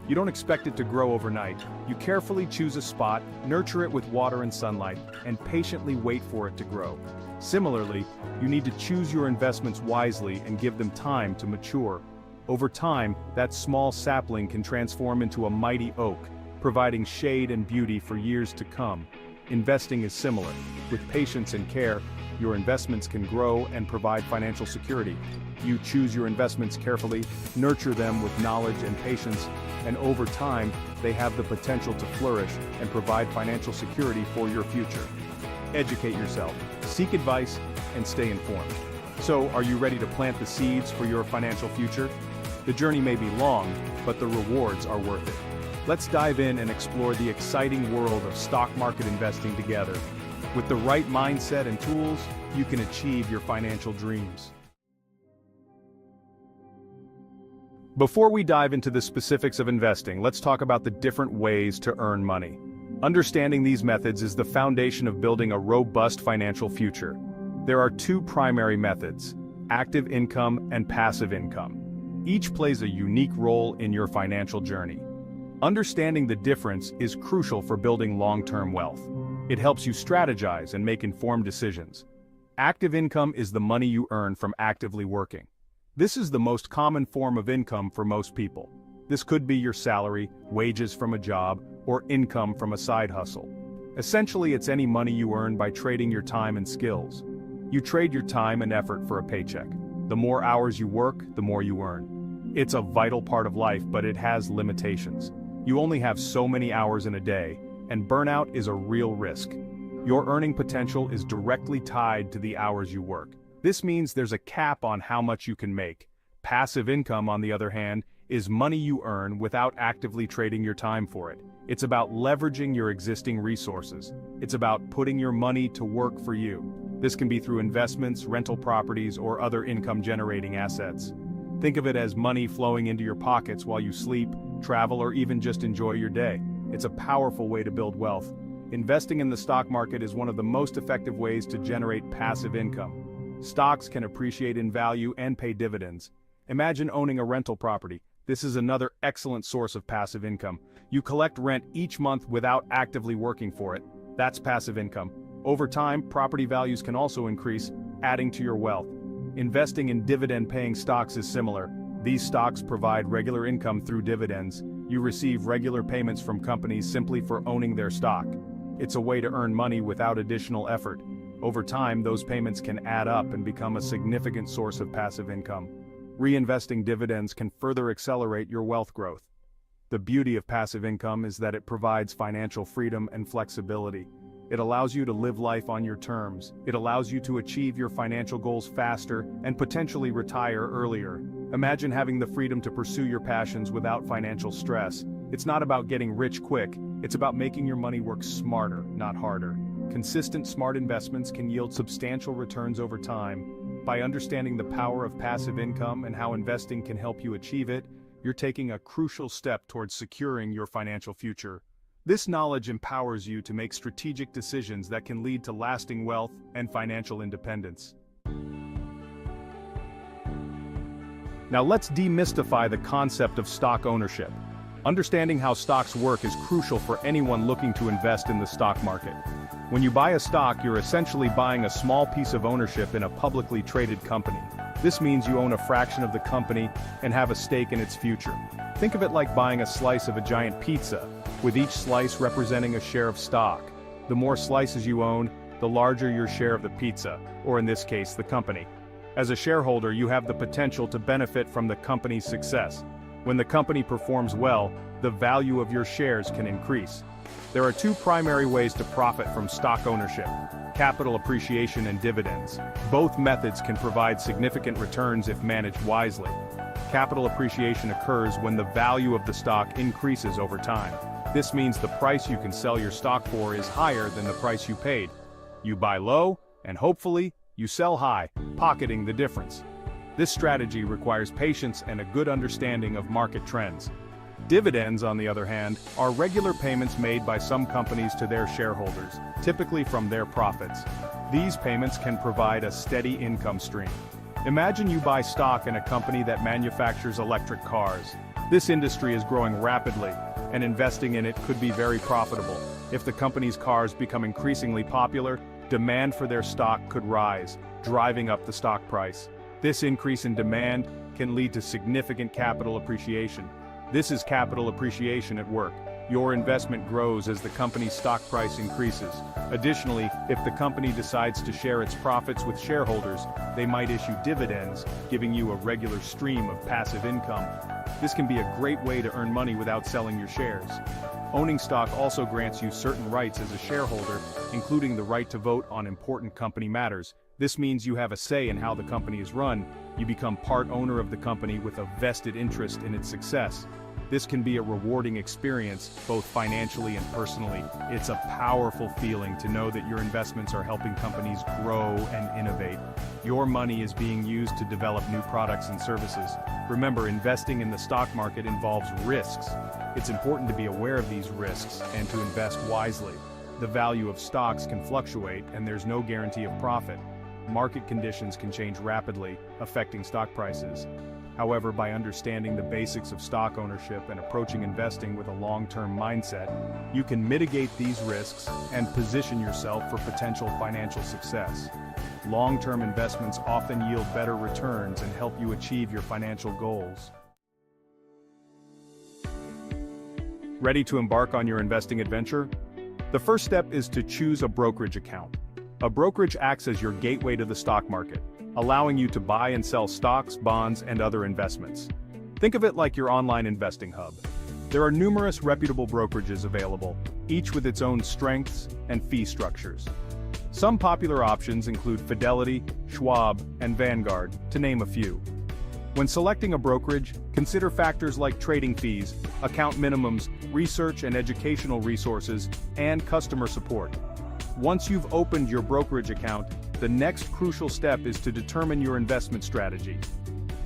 You don't expect it to grow overnight. You carefully choose a spot, nurture it with water and sunlight, and patiently wait for it to grow. Similarly, you need to choose your investments wisely and give them time to mature. Over time, that small sapling can transform into a mighty oak, providing shade and beauty for years to come. Investing is similar. With patience and care, your investments can grow and provide financial security. You choose your investments carefully, nurture them with knowledge and patience, and over time, they have the potential to flourish and provide financial security for your future. Educate yourself, seek advice, and stay informed. So, are you ready to plant the seeds for your financial future? The journey may be long, but the rewards are worth it. Let's dive in and explore the exciting world of stock market investing together. With the right mindset and tools, you can achieve your financial dreams. Before we dive into the specifics of investing, let's talk about the different ways to earn money. Understanding these methods is the foundation of building a robust financial future. There are two primary methods: active income and passive income. Each plays a unique role in your financial journey. Understanding the difference is crucial for building long-term wealth. It helps you strategize and make informed decisions. Active income is the money you earn from actively working. This is the most common form of income for most people. This could be your salary, wages from a job, or income from a side hustle. Essentially, it's any money you earn by trading your time and skills. You trade your time and effort for a paycheck. The more hours you work, the more you earn. It's a vital part of life, but it has limitations. You only have so many hours in a day, and burnout is a real risk. Your earning potential is directly tied to the hours you work. This means there's a cap on how much you can make. Passive income, on the other hand, is money you earn without actively trading your time for it. It's about leveraging your existing resources. It's about putting your money to work for you. This can be through investments, rental properties, or other income-generating assets. Think of it as money flowing into your pockets while you sleep, travel, or even just enjoy your day. It's a powerful way to build wealth. Investing in the stock market is one of the most effective ways to generate passive income. Stocks can appreciate in value and pay dividends. Imagine owning a rental property. This is another excellent source of passive income. You collect rent each month without actively working for it. That's passive income. Over time, property values can also increase, adding to your wealth. Investing in dividend-paying stocks is similar. These stocks provide regular income through dividends. You receive regular payments from companies simply for owning their stock. It's a way to earn money without additional effort. Over time, those payments can add up and become a significant source of passive income. Reinvesting dividends can further accelerate your wealth growth. The beauty of passive income is that it provides financial freedom and flexibility. It allows you to live life on your terms. It allows you to achieve your financial goals faster and potentially retire earlier. Imagine having the freedom to pursue your passions without financial stress. It's not about getting rich quick, it's about making your money work smarter, not harder. Consistent, smart investments can yield substantial returns over time. By understanding the power of passive income and how investing can help you achieve it, you're taking a crucial step towards securing your financial future. This knowledge empowers you to make strategic decisions that can lead to lasting wealth and financial independence. Now let's demystify the concept of stock ownership. Understanding how stocks work is crucial for anyone looking to invest in the stock market. When you buy a stock, you're essentially buying a small piece of ownership in a publicly traded company. This means you own a fraction of the company and have a stake in its future. Think of it like buying a slice of a giant pizza, with each slice representing a share of stock. The more slices you own, the larger your share of the pizza, or in this case, the company. As a shareholder, you have the potential to benefit from the company's success. When the company performs well, the value of your shares can increase. There are two primary ways to profit from stock ownership: capital appreciation and dividends. Both methods can provide significant returns if managed wisely. Capital appreciation occurs when the value of the stock increases over time. This means the price you can sell your stock for is higher than the price you paid. You buy low, and hopefully, you sell high, pocketing the difference. This strategy requires patience and a good understanding of market trends. Dividends, on the other hand, are regular payments made by some companies to their shareholders, typically from their profits. These payments can provide a steady income stream. Imagine you buy stock in a company that manufactures electric cars. This industry is growing rapidly, and investing in it could be very profitable. If the company's cars become increasingly popular, demand for their stock could rise, driving up the stock price. This increase in demand can lead to significant capital appreciation. This is capital appreciation at work. Your investment grows as the company's stock price increases. Additionally, if the company decides to share its profits with shareholders, they might issue dividends, giving you a regular stream of passive income. This can be a great way to earn money without selling your shares. Owning stock also grants you certain rights as a shareholder, including the right to vote on important company matters. This means you have a say in how the company is run. You become part owner of the company with a vested interest in its success. This can be a rewarding experience, both financially and personally. It's a powerful feeling to know that your investments are helping companies grow and innovate. Your money is being used to develop new products and services. Remember, investing in the stock market involves risks. It's important to be aware of these risks and to invest wisely. The value of stocks can fluctuate, and there's no guarantee of profit. Market conditions can change rapidly, affecting stock prices. However, by understanding the basics of stock ownership and approaching investing with a long-term mindset, you can mitigate these risks and position yourself for potential financial success. Long-term investments often yield better returns and help you achieve your financial goals. Ready to embark on your investing adventure? The first step is to choose a brokerage account. A brokerage acts as your gateway to the stock market, allowing you to buy and sell stocks, bonds, and other investments. Think of it like your online investing hub. There are numerous reputable brokerages available, each with its own strengths and fee structures. Some popular options include Fidelity, Schwab, and Vanguard, to name a few. When selecting a brokerage, consider factors like trading fees, account minimums, research and educational resources, and customer support. Once you've opened your brokerage account, the next crucial step is to determine your investment strategy.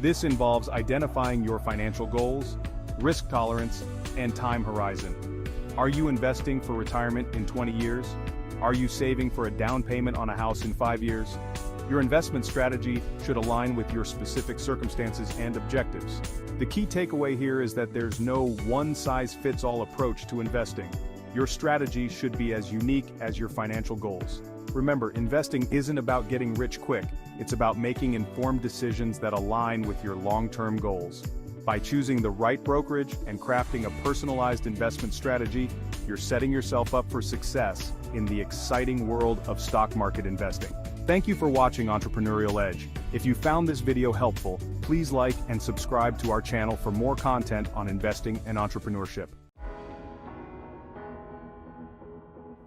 This involves identifying your financial goals, risk tolerance, and time horizon. Are you investing for retirement in 20 years? Are you saving for a down payment on a house in 5 years? Your investment strategy should align with your specific circumstances and objectives. The key takeaway here is that there's no one-size-fits-all approach to investing. Your strategy should be as unique as your financial goals. Remember, investing isn't about getting rich quick, it's about making informed decisions that align with your long-term goals. By choosing the right brokerage and crafting a personalized investment strategy, you're setting yourself up for success in the exciting world of stock market investing. Thank you for watching Entrepreneurial Edge. If you found this video helpful, please like and subscribe to our channel for more content on investing and entrepreneurship.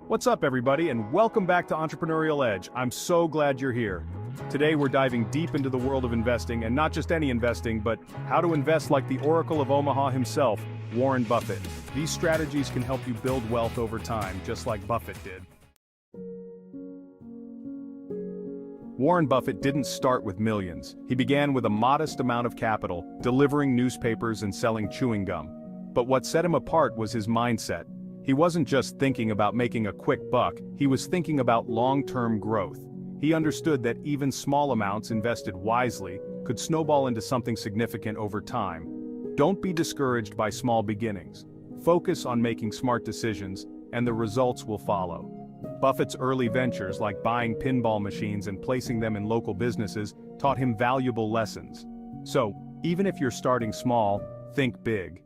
What's up, everybody, and welcome back to Entrepreneurial Edge. I'm so glad you're here. Today we're diving deep into the world of investing, and not just any investing, but how to invest like the Oracle of Omaha himself, Warren Buffett. These strategies can help you build wealth over time, just like Buffett did. Warren Buffett didn't start with millions. He began with a modest amount of capital, delivering newspapers and selling chewing gum. But what set him apart was his mindset. He wasn't just thinking about making a quick buck, he was thinking about long-term growth. He understood that even small amounts invested wisely could snowball into something significant over time. Don't be discouraged by small beginnings. Focus on making smart decisions, and the results will follow. Buffett's early ventures, like buying pinball machines and placing them in local businesses, taught him valuable lessons. So, even if you're starting small, think big.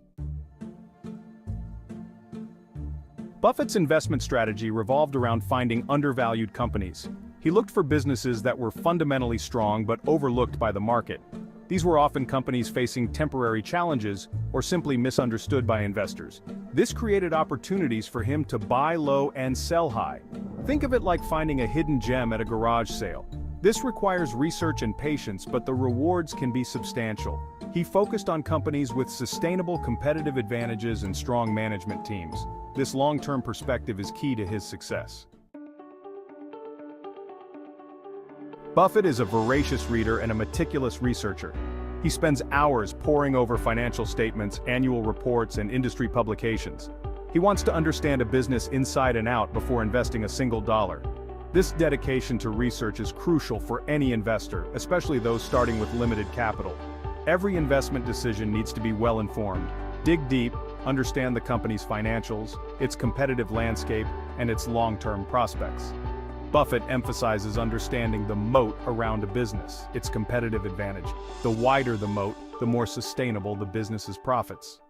Buffett's investment strategy revolved around finding undervalued companies. He looked for businesses that were fundamentally strong but overlooked by the market. These were often companies facing temporary challenges or simply misunderstood by investors. This created opportunities for him to buy low and sell high. Think of it like finding a hidden gem at a garage sale. This requires research and patience, but the rewards can be substantial. He focused on companies with sustainable competitive advantages and strong management teams. This long-term perspective is key to his success. Buffett is a voracious reader and a meticulous researcher. He spends hours poring over financial statements, annual reports, and industry publications. He wants to understand a business inside and out before investing a single dollar. This dedication to research is crucial for any investor, especially those starting with limited capital. Every investment decision needs to be well-informed. Dig deep, understand the company's financials, its competitive landscape, and its long-term prospects. Buffett emphasizes understanding the moat around a business, its competitive advantage. The wider the moat, the more sustainable the business's profits.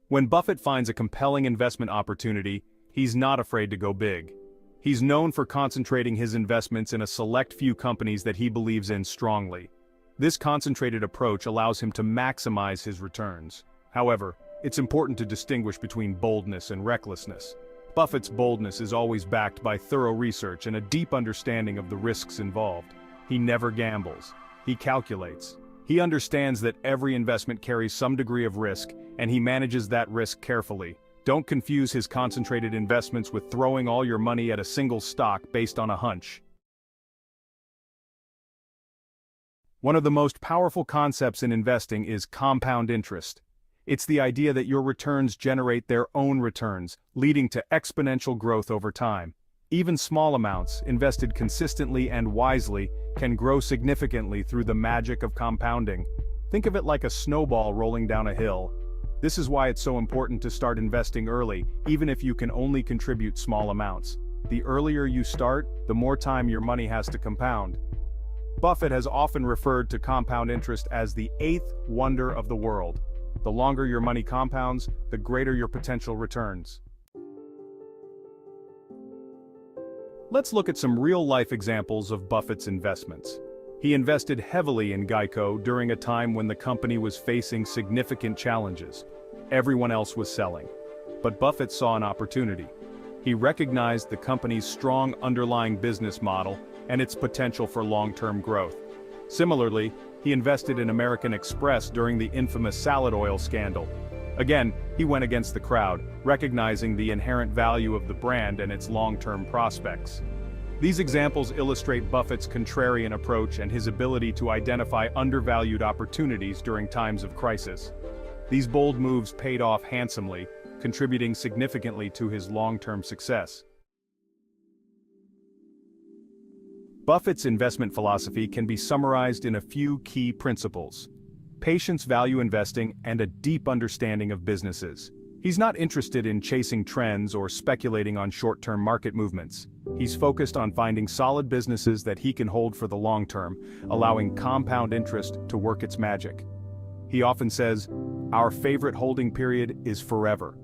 When Buffett finds a compelling investment opportunity, he's not afraid to go big. He's known for concentrating his investments in a select few companies that he believes in strongly. This concentrated approach allows him to maximize his returns. However, it's important to distinguish between boldness and recklessness. Buffett's boldness is always backed by thorough research and a deep understanding of the risks involved. He never gambles. He calculates. He understands that every investment carries some degree of risk, and he manages that risk carefully. Don't confuse his concentrated investments with throwing all your money at a single stock based on a hunch. One of the most powerful concepts in investing is compound interest. It's the idea that your returns generate their own returns, leading to exponential growth over time. Even small amounts, invested consistently and wisely, can grow significantly through the magic of compounding. Think of it like a snowball rolling down a hill. This is why it's so important to start investing early, even if you can only contribute small amounts. The earlier you start, the more time your money has to compound. Buffett has often referred to compound interest as the eighth wonder of the world. The longer your money compounds, the greater your potential returns. Let's look at some real-life examples of Buffett's investments. He invested heavily in Geico during a time when the company was facing significant challenges. Everyone else was selling. But Buffett saw an opportunity. He recognized the company's strong underlying business model and its potential for long-term growth. Similarly, he invested in American Express during the infamous salad oil scandal. Again, he went against the crowd, recognizing the inherent value of the brand and its long-term prospects. These examples illustrate Buffett's contrarian approach and his ability to identify undervalued opportunities during times of crisis. These bold moves paid off handsomely, contributing significantly to his long-term success. Buffett's investment philosophy can be summarized in a few key principles: patience, value investing, and a deep understanding of businesses. He's not interested in chasing trends or speculating on short-term market movements. He's focused on finding solid businesses that he can hold for the long term, allowing compound interest to work its magic. He often says, "Our favorite holding period is forever."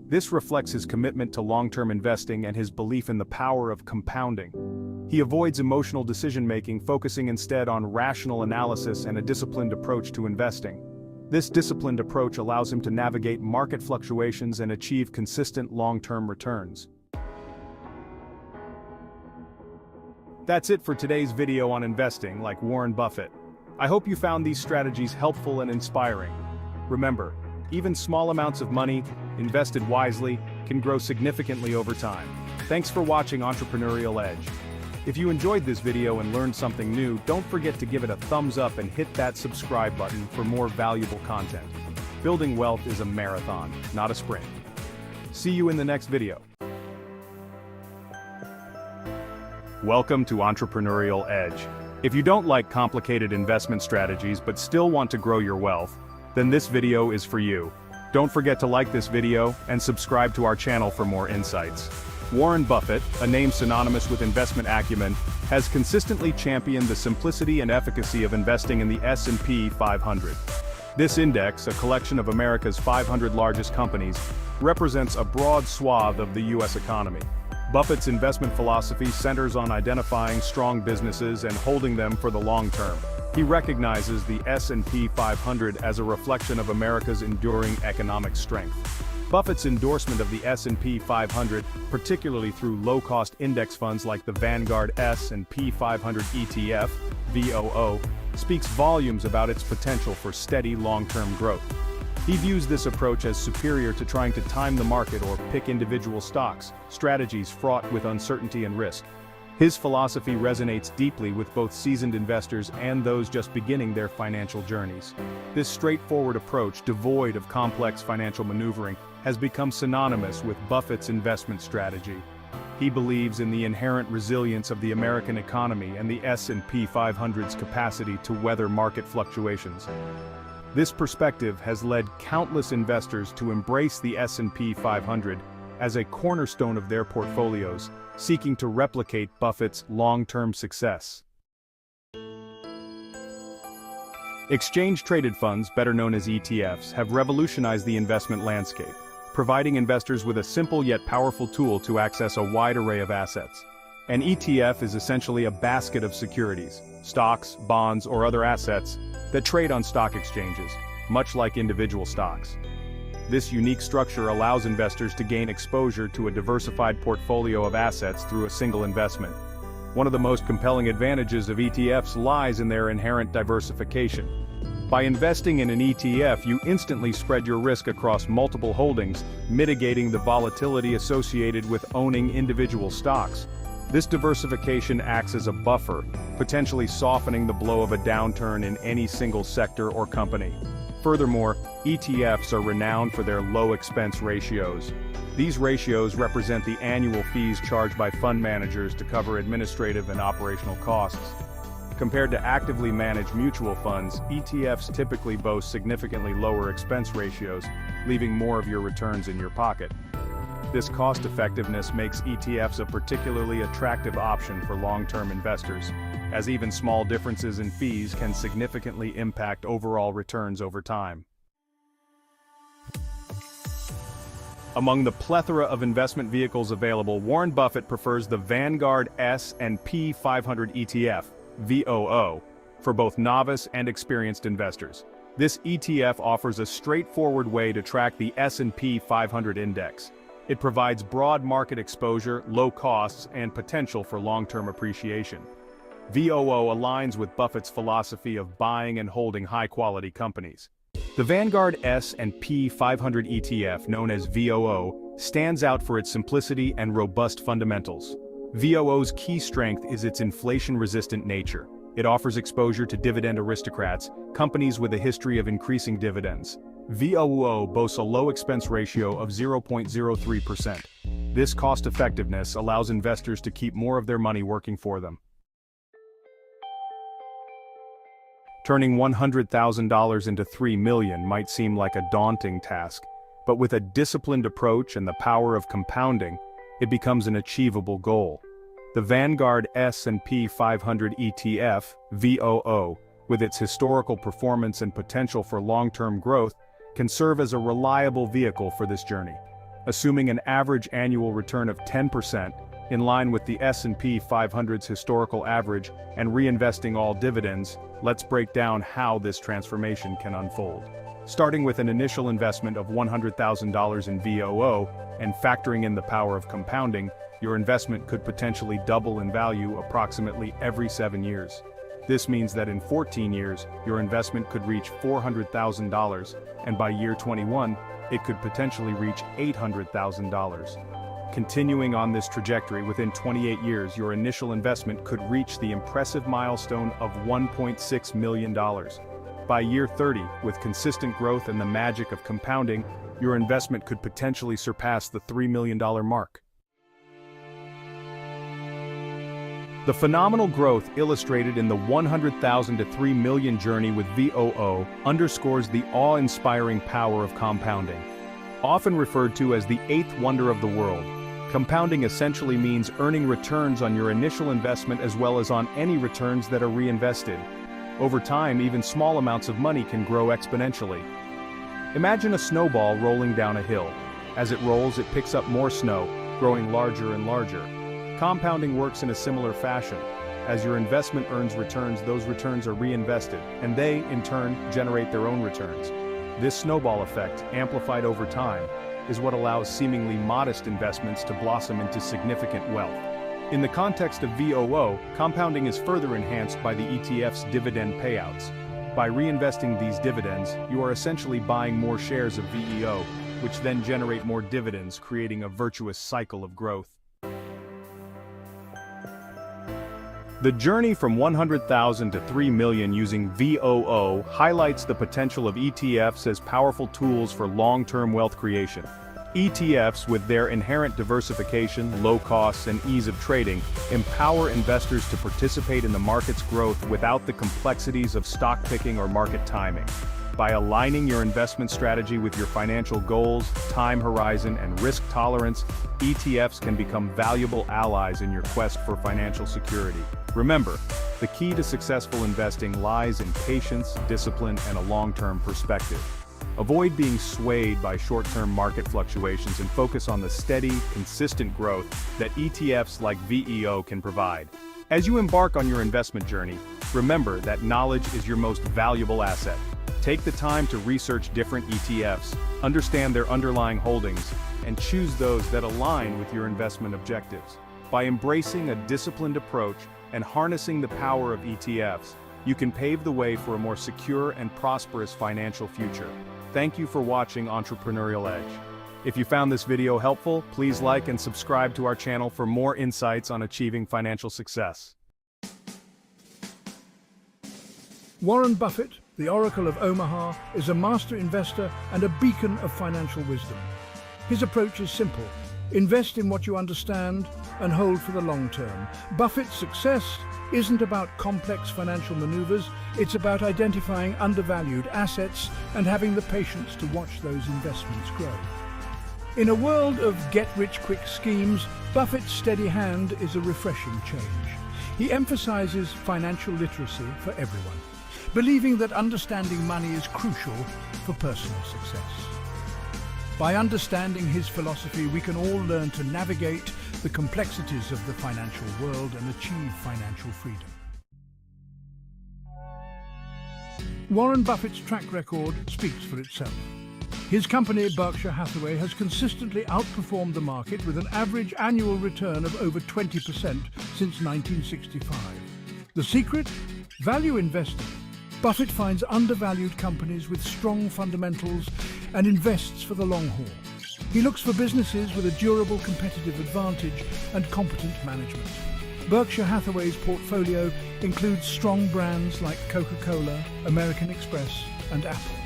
This reflects his commitment to long-term investing and his belief in the power of compounding. He avoids emotional decision-making, focusing instead on rational analysis and a disciplined approach to investing. This disciplined approach allows him to navigate market fluctuations and achieve consistent long-term returns. That's it for today's video on investing like Warren Buffett. I hope you found these strategies helpful and inspiring. Remember, even small amounts of money, invested wisely, can grow significantly over time. Thanks for watching Entrepreneurial Edge. If you enjoyed this video and learned something new, don't forget to give it a thumbs up and hit that subscribe button for more valuable content. Building wealth is a marathon, not a sprint. See you in the next video. Welcome to Entrepreneurial Edge. If you don't like complicated investment strategies but still want to grow your wealth, then this video is for you. Don't forget to like this video and subscribe to our channel for more insights. Warren Buffett, a name synonymous with investment acumen, has consistently championed the simplicity and efficacy of investing in the S&P 500. This index, a collection of America's 500 largest companies, represents a broad swath of the U.S. economy. Buffett's investment philosophy centers on identifying strong businesses and holding them for the long term. He recognizes the S&P 500 as a reflection of America's enduring economic strength. Buffett's endorsement of the S&P 500, particularly through low-cost index funds like the Vanguard S&P 500 ETF, VOO, speaks volumes about its potential for steady long-term growth. He views this approach as superior to trying to time the market or pick individual stocks, strategies fraught with uncertainty and risk. His philosophy resonates deeply with both seasoned investors and those just beginning their financial journeys. This straightforward approach, devoid of complex financial maneuvering, has become synonymous with Buffett's investment strategy. He believes in the inherent resilience of the American economy and the S&P 500's capacity to weather market fluctuations. This perspective has led countless investors to embrace the S&P 500 as a cornerstone of their portfolios, seeking to replicate Buffett's long-term success. Exchange-traded funds, better known as ETFs, have revolutionized the investment landscape, providing investors with a simple yet powerful tool to access a wide array of assets. An ETF is essentially a basket of securities, stocks, bonds, or other assets that trade on stock exchanges, much like individual stocks. This unique structure allows investors to gain exposure to a diversified portfolio of assets through a single investment. One of the most compelling advantages of ETFs lies in their inherent diversification. By investing in an ETF, you instantly spread your risk across multiple holdings, mitigating the volatility associated with owning individual stocks. This diversification acts as a buffer, potentially softening the blow of a downturn in any single sector or company. Furthermore, ETFs are renowned for their low expense ratios. These ratios represent the annual fees charged by fund managers to cover administrative and operational costs. Compared to actively managed mutual funds, ETFs typically boast significantly lower expense ratios, leaving more of your returns in your pocket. This cost-effectiveness makes ETFs a particularly attractive option for long-term investors, as even small differences in fees can significantly impact overall returns over time. Among the plethora of investment vehicles available, Warren Buffett prefers the Vanguard S&P 500 ETF, VOO, for both novice and experienced investors. This ETF offers a straightforward way to track the S&P 500 index. It provides broad market exposure, low costs, and potential for long-term appreciation. VOO aligns with Buffett's philosophy of buying and holding high-quality companies. The Vanguard S&P 500 ETF, known as VOO, stands out for its simplicity and robust fundamentals. VOO's key strength is its inflation-resistant nature. It offers exposure to dividend aristocrats, companies with a history of increasing dividends. VOO boasts a low expense ratio of 0.03%. This cost-effectiveness allows investors to keep more of their money working for them. Turning $100,000 into $3 million might seem like a daunting task. But with a disciplined approach and the power of compounding, it becomes an achievable goal. The Vanguard S&P 500 ETF, VOO, with its historical performance and potential for long-term growth, can serve as a reliable vehicle for this journey. Assuming an average annual return of 10%, in line with the S&P 500's historical average, and reinvesting all dividends, let's break down how this transformation can unfold. Starting with an initial investment of $100,000 in VOO, and factoring in the power of compounding, your investment could potentially double in value approximately every 7 years. This means that in 14 years, your investment could reach $400,000, and by year 21, it could potentially reach $800,000. Continuing on this trajectory, within 28 years, your initial investment could reach the impressive milestone of $1.6 million. By year 30, with consistent growth and the magic of compounding, your investment could potentially surpass the $3 million mark. The phenomenal growth illustrated in the 100,000 to 3 million journey with VOO underscores the awe-inspiring power of compounding. Often referred to as the eighth wonder of the world, compounding essentially means earning returns on your initial investment as well as on any returns that are reinvested. Over time, even small amounts of money can grow exponentially. Imagine a snowball rolling down a hill. As it rolls, it picks up more snow, growing larger and larger. Compounding works in a similar fashion. As your investment earns returns, those returns are reinvested, and they, in turn, generate their own returns. This snowball effect, amplified over time, is what allows seemingly modest investments to blossom into significant wealth. In the context of VOO, compounding is further enhanced by the ETF's dividend payouts. By reinvesting these dividends, you are essentially buying more shares of VEO, which then generate more dividends, creating a virtuous cycle of growth. The journey from 100,000 to 3 million using VOO highlights the potential of ETFs as powerful tools for long-term wealth creation. ETFs, with their inherent diversification, low costs, and ease of trading, empower investors to participate in the market's growth without the complexities of stock picking or market timing. By aligning your investment strategy with your financial goals, time horizon, and risk tolerance, ETFs can become valuable allies in your quest for financial security. Remember, the key to successful investing lies in patience, discipline, and a long-term perspective. Avoid being swayed by short-term market fluctuations and focus on the steady, consistent growth that ETFs like VEO can provide. As you embark on your investment journey, remember that knowledge is your most valuable asset. Take the time to research different ETFs, understand their underlying holdings, and choose those that align with your investment objectives. By embracing a disciplined approach and harnessing the power of ETFs, you can pave the way for a more secure and prosperous financial future. Thank you for watching Entrepreneurial Edge. If you found this video helpful, please like and subscribe to our channel for more insights on achieving financial success. Warren Buffett, the Oracle of Omaha, is a master investor and a beacon of financial wisdom. His approach is simple: invest in what you understand and hold for the long term. Buffett's success isn't about complex financial maneuvers, it's about identifying undervalued assets and having the patience to watch those investments grow. In a world of get-rich-quick schemes, Buffett's steady hand is a refreshing change. He emphasizes financial literacy for everyone, believing that understanding money is crucial for personal success. By understanding his philosophy, we can all learn to navigate the complexities of the financial world and achieve financial freedom. Warren Buffett's track record speaks for itself. His company, Berkshire Hathaway, has consistently outperformed the market with an average annual return of over 20% since 1965. The secret? Value investing. Buffett finds undervalued companies with strong fundamentals and invests for the long haul. He looks for businesses with a durable competitive advantage and competent management. Berkshire Hathaway's portfolio includes strong brands like Coca-Cola, American Express, and Apple.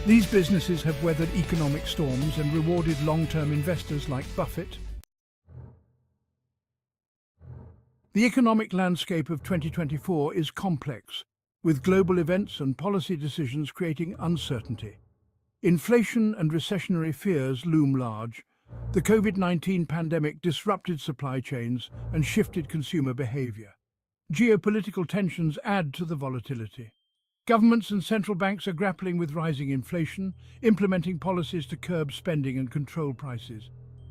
These businesses have weathered economic storms and rewarded long-term investors like Buffett. The economic landscape of 2024 is complex, with global events and policy decisions creating uncertainty. Inflation and recessionary fears loom large. The COVID-19 pandemic disrupted supply chains and shifted consumer behavior. Geopolitical tensions add to the volatility. Governments and central banks are grappling with rising inflation, implementing policies to curb spending and control prices.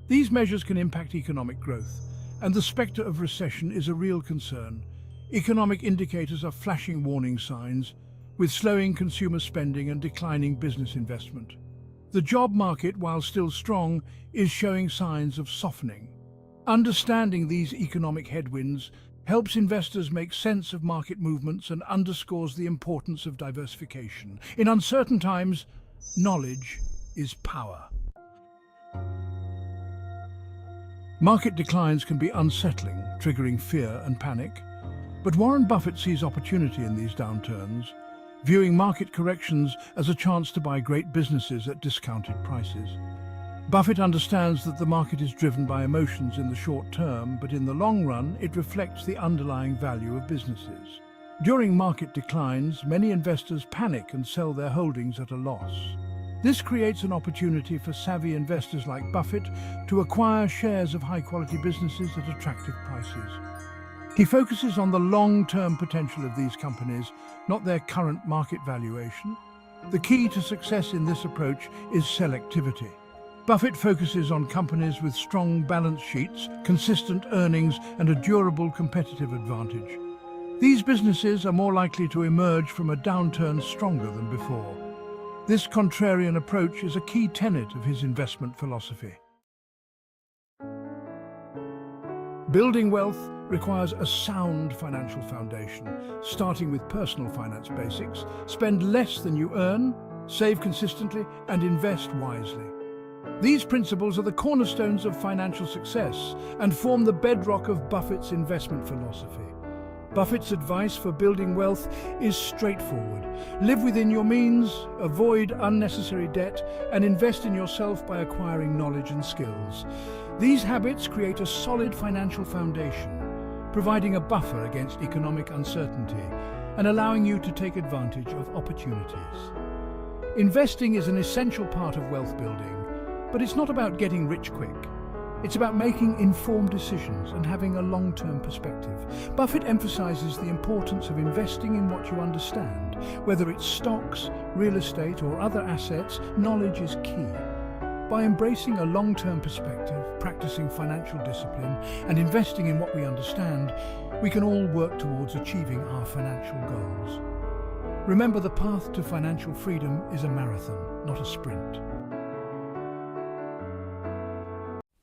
These measures can impact economic growth, and the specter of recession is a real concern. Economic indicators are flashing warning signs, with slowing consumer spending and declining business investment. The job market, while still strong, is showing signs of softening. Understanding these economic headwinds helps investors make sense of market movements and underscores the importance of diversification. In uncertain times, knowledge is power. Market declines can be unsettling, triggering fear and panic. But Warren Buffett sees opportunity in these downturns, viewing market corrections as a chance to buy great businesses at discounted prices. Buffett understands that the market is driven by emotions in the short term, but in the long run, it reflects the underlying value of businesses. During market declines, many investors panic and sell their holdings at a loss. This creates an opportunity for savvy investors like Buffett to acquire shares of high-quality businesses at attractive prices. He focuses on the long-term potential of these companies, not their current market valuation. The key to success in this approach is selectivity. Buffett focuses on companies with strong balance sheets, consistent earnings, and a durable competitive advantage. These businesses are more likely to emerge from a downturn stronger than before. This contrarian approach is a key tenet of his investment philosophy. Building wealth requires a sound financial foundation, starting with personal finance basics. Spend less than you earn, save consistently, and invest wisely. These principles are the cornerstones of financial success and form the bedrock of Buffett's investment philosophy. Buffett's advice for building wealth is straightforward. Live within your means, avoid unnecessary debt, and invest in yourself by acquiring knowledge and skills. These habits create a solid financial foundation, providing a buffer against economic uncertainty and allowing you to take advantage of opportunities. Investing is an essential part of wealth building, but it's not about getting rich quick. It's about making informed decisions and having a long-term perspective. Buffett emphasizes the importance of investing in what you understand. Whether it's stocks, real estate, or other assets, knowledge is key. By embracing a long-term perspective, practicing financial discipline, and investing in what we understand, we can all work towards achieving our financial goals. Remember, the path to financial freedom is a marathon, not a sprint.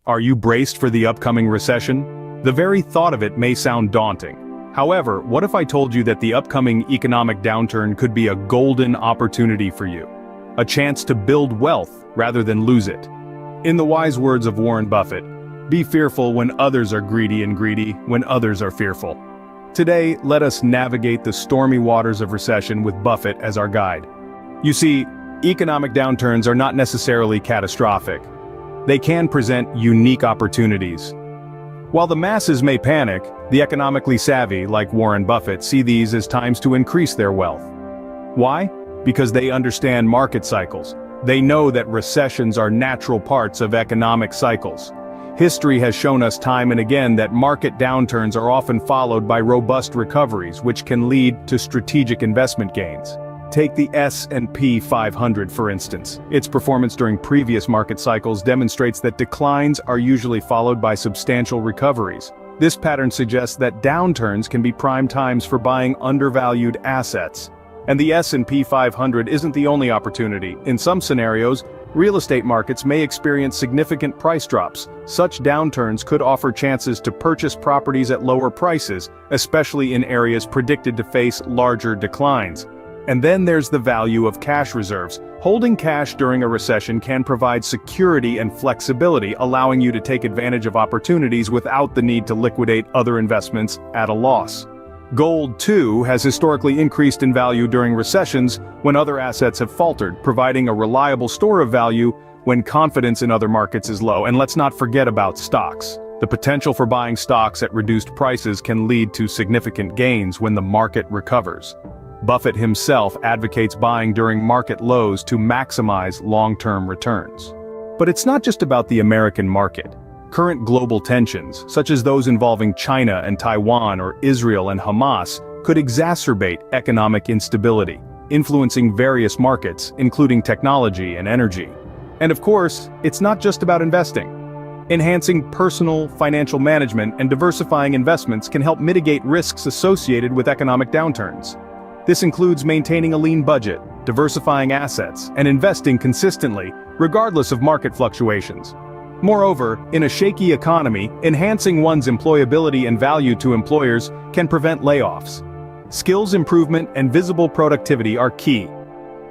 Are you braced for the upcoming recession? The very thought of it may sound daunting. However, what if I told you that the upcoming economic downturn could be a golden opportunity for you? A chance to build wealth rather than lose it. In the wise words of Warren Buffett, be fearful when others are greedy and greedy when others are fearful. Today, let us navigate the stormy waters of recession with Buffett as our guide. You see, economic downturns are not necessarily catastrophic. They can present unique opportunities. While the masses may panic, the economically savvy, like Warren Buffett, see these as times to increase their wealth. Why? Because they understand market cycles. They know that recessions are natural parts of economic cycles. History has shown us time and again that market downturns are often followed by robust recoveries, which can lead to strategic investment gains. Take the S&P 500 for instance. Its performance during previous market cycles demonstrates that declines are usually followed by substantial recoveries. This pattern suggests that downturns can be prime times for buying undervalued assets. And the S&P 500 isn't the only opportunity. In some scenarios, real estate markets may experience significant price drops. Such downturns could offer chances to purchase properties at lower prices, especially in areas predicted to face larger declines. And then there's the value of cash reserves. Holding cash during a recession can provide security and flexibility, allowing you to take advantage of opportunities without the need to liquidate other investments at a loss. Gold, too, has historically increased in value during recessions when other assets have faltered, providing a reliable store of value when confidence in other markets is low. And let's not forget about stocks. The potential for buying stocks at reduced prices can lead to significant gains when the market recovers. Buffett himself advocates buying during market lows to maximize long-term returns. But it's not just about the American market. Current global tensions, such as those involving China and Taiwan or Israel and Hamas, could exacerbate economic instability, influencing various markets, including technology and energy. And of course, it's not just about investing. Enhancing personal financial management and diversifying investments can help mitigate risks associated with economic downturns. This includes maintaining a lean budget, diversifying assets, and investing consistently, regardless of market fluctuations. Moreover, in a shaky economy, enhancing one's employability and value to employers can prevent layoffs. Skills improvement and visible productivity are key.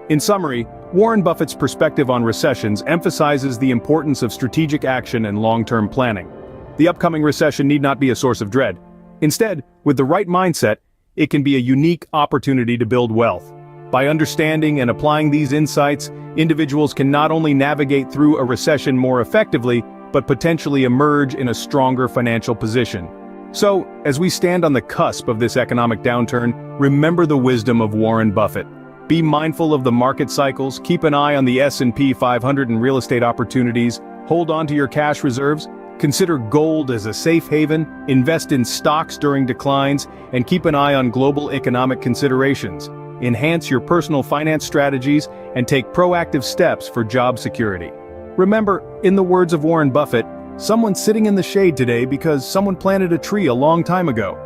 In summary, Warren Buffett's perspective on recessions emphasizes the importance of strategic action and long-term planning. The upcoming recession need not be a source of dread. Instead, with the right mindset, it can be a unique opportunity to build wealth. By understanding and applying these insights, individuals can not only navigate through a recession more effectively, but potentially emerge in a stronger financial position. So, as we stand on the cusp of this economic downturn, remember the wisdom of Warren Buffett. Be mindful of the market cycles, keep an eye on the S&P 500 and real estate opportunities, hold on to your cash reserves, consider gold as a safe haven, invest in stocks during declines, and keep an eye on global economic considerations. Enhance your personal finance strategies and take proactive steps for job security. Remember, in the words of Warren Buffett, someone's sitting in the shade today because someone planted a tree a long time ago.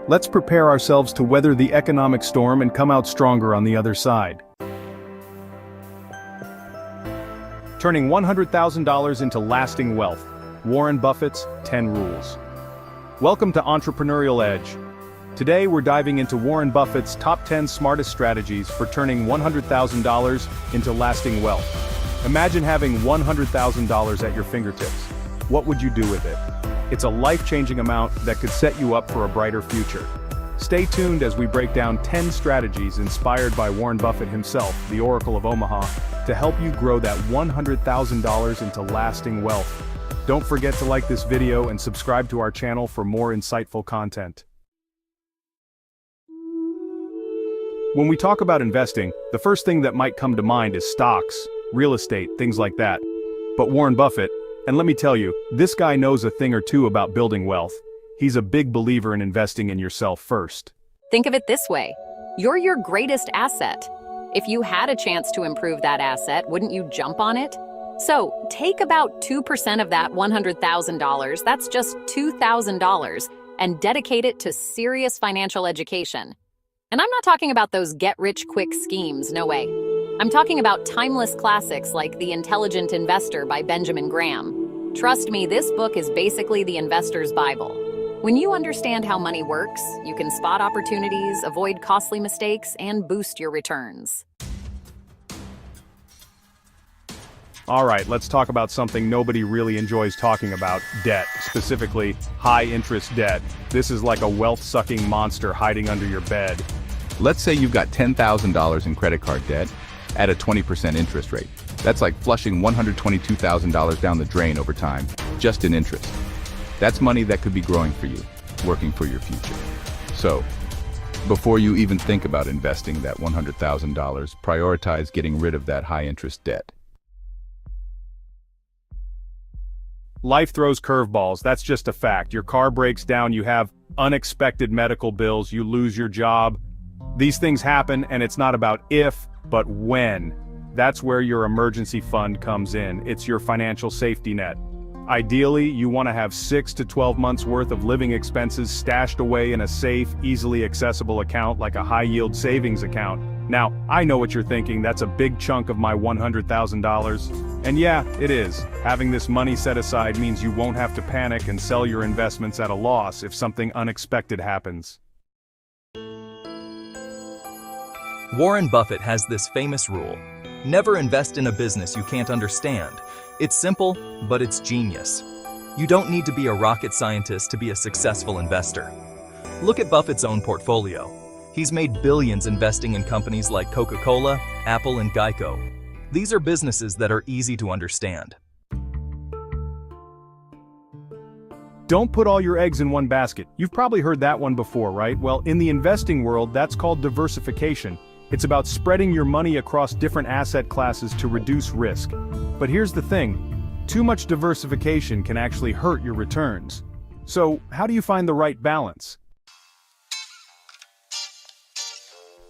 Let's prepare ourselves to weather the economic storm and come out stronger on the other side. Turning $100,000 into lasting wealth. Warren Buffett's 10 Rules. Welcome to Entrepreneurial Edge. Today we're diving into Warren Buffett's top 10 smartest strategies for turning $100,000 into lasting wealth. Imagine having $100,000 at your fingertips. What would you do with it? It's a life-changing amount that could set you up for a brighter future. Stay tuned as we break down 10 strategies inspired by Warren Buffett himself, the Oracle of Omaha, to help you grow that $100,000 into lasting wealth. Don't forget to like this video and subscribe to our channel for more insightful content. When we talk about investing, the first thing that might come to mind is stocks, real estate, things like that. But Warren Buffett, and let me tell you, this guy knows a thing or two about building wealth. He's a big believer in investing in yourself first. Think of it this way. You're your greatest asset. If you had a chance to improve that asset, wouldn't you jump on it? So, take about 2% of that $100,000, that's just $2,000, and dedicate it to serious financial education. And I'm not talking about those get-rich-quick schemes, no way. I'm talking about timeless classics like The Intelligent Investor by Benjamin Graham. Trust me, this book is basically the investor's Bible. When you understand how money works, you can spot opportunities, avoid costly mistakes, and boost your returns. All right, let's talk about something nobody really enjoys talking about, debt, specifically high-interest debt. This is like a wealth-sucking monster hiding under your bed. Let's say you've got $10,000 in credit card debt at a 20% interest rate. That's like flushing $122,000 down the drain over time, just in interest. That's money that could be growing for you, working for your future. So, before you even think about investing that $100,000, prioritize getting rid of that high-interest debt. Life throws curveballs, that's just a fact. Your car breaks down, you have unexpected medical bills, you lose your job. These things happen, and it's not about if, but when. That's where your emergency fund comes in. It's your financial safety net. Ideally, you want to have 6 to 12 months worth of living expenses stashed away in a safe, easily accessible account like a high-yield savings account. Now, I know what you're thinking, that's a big chunk of my $100,000. And yeah, it is. Having this money set aside means you won't have to panic and sell your investments at a loss if something unexpected happens. Warren Buffett has this famous rule: never invest in a business you can't understand. It's simple, but it's genius. You don't need to be a rocket scientist to be a successful investor. Look at Buffett's own portfolio. He's made billions investing in companies like Coca-Cola, Apple, and Geico. These are businesses that are easy to understand. Don't put all your eggs in one basket. You've probably heard that one before, right? Well, in the investing world, that's called diversification. It's about spreading your money across different asset classes to reduce risk. But here's the thing, too much diversification can actually hurt your returns. So, how do you find the right balance?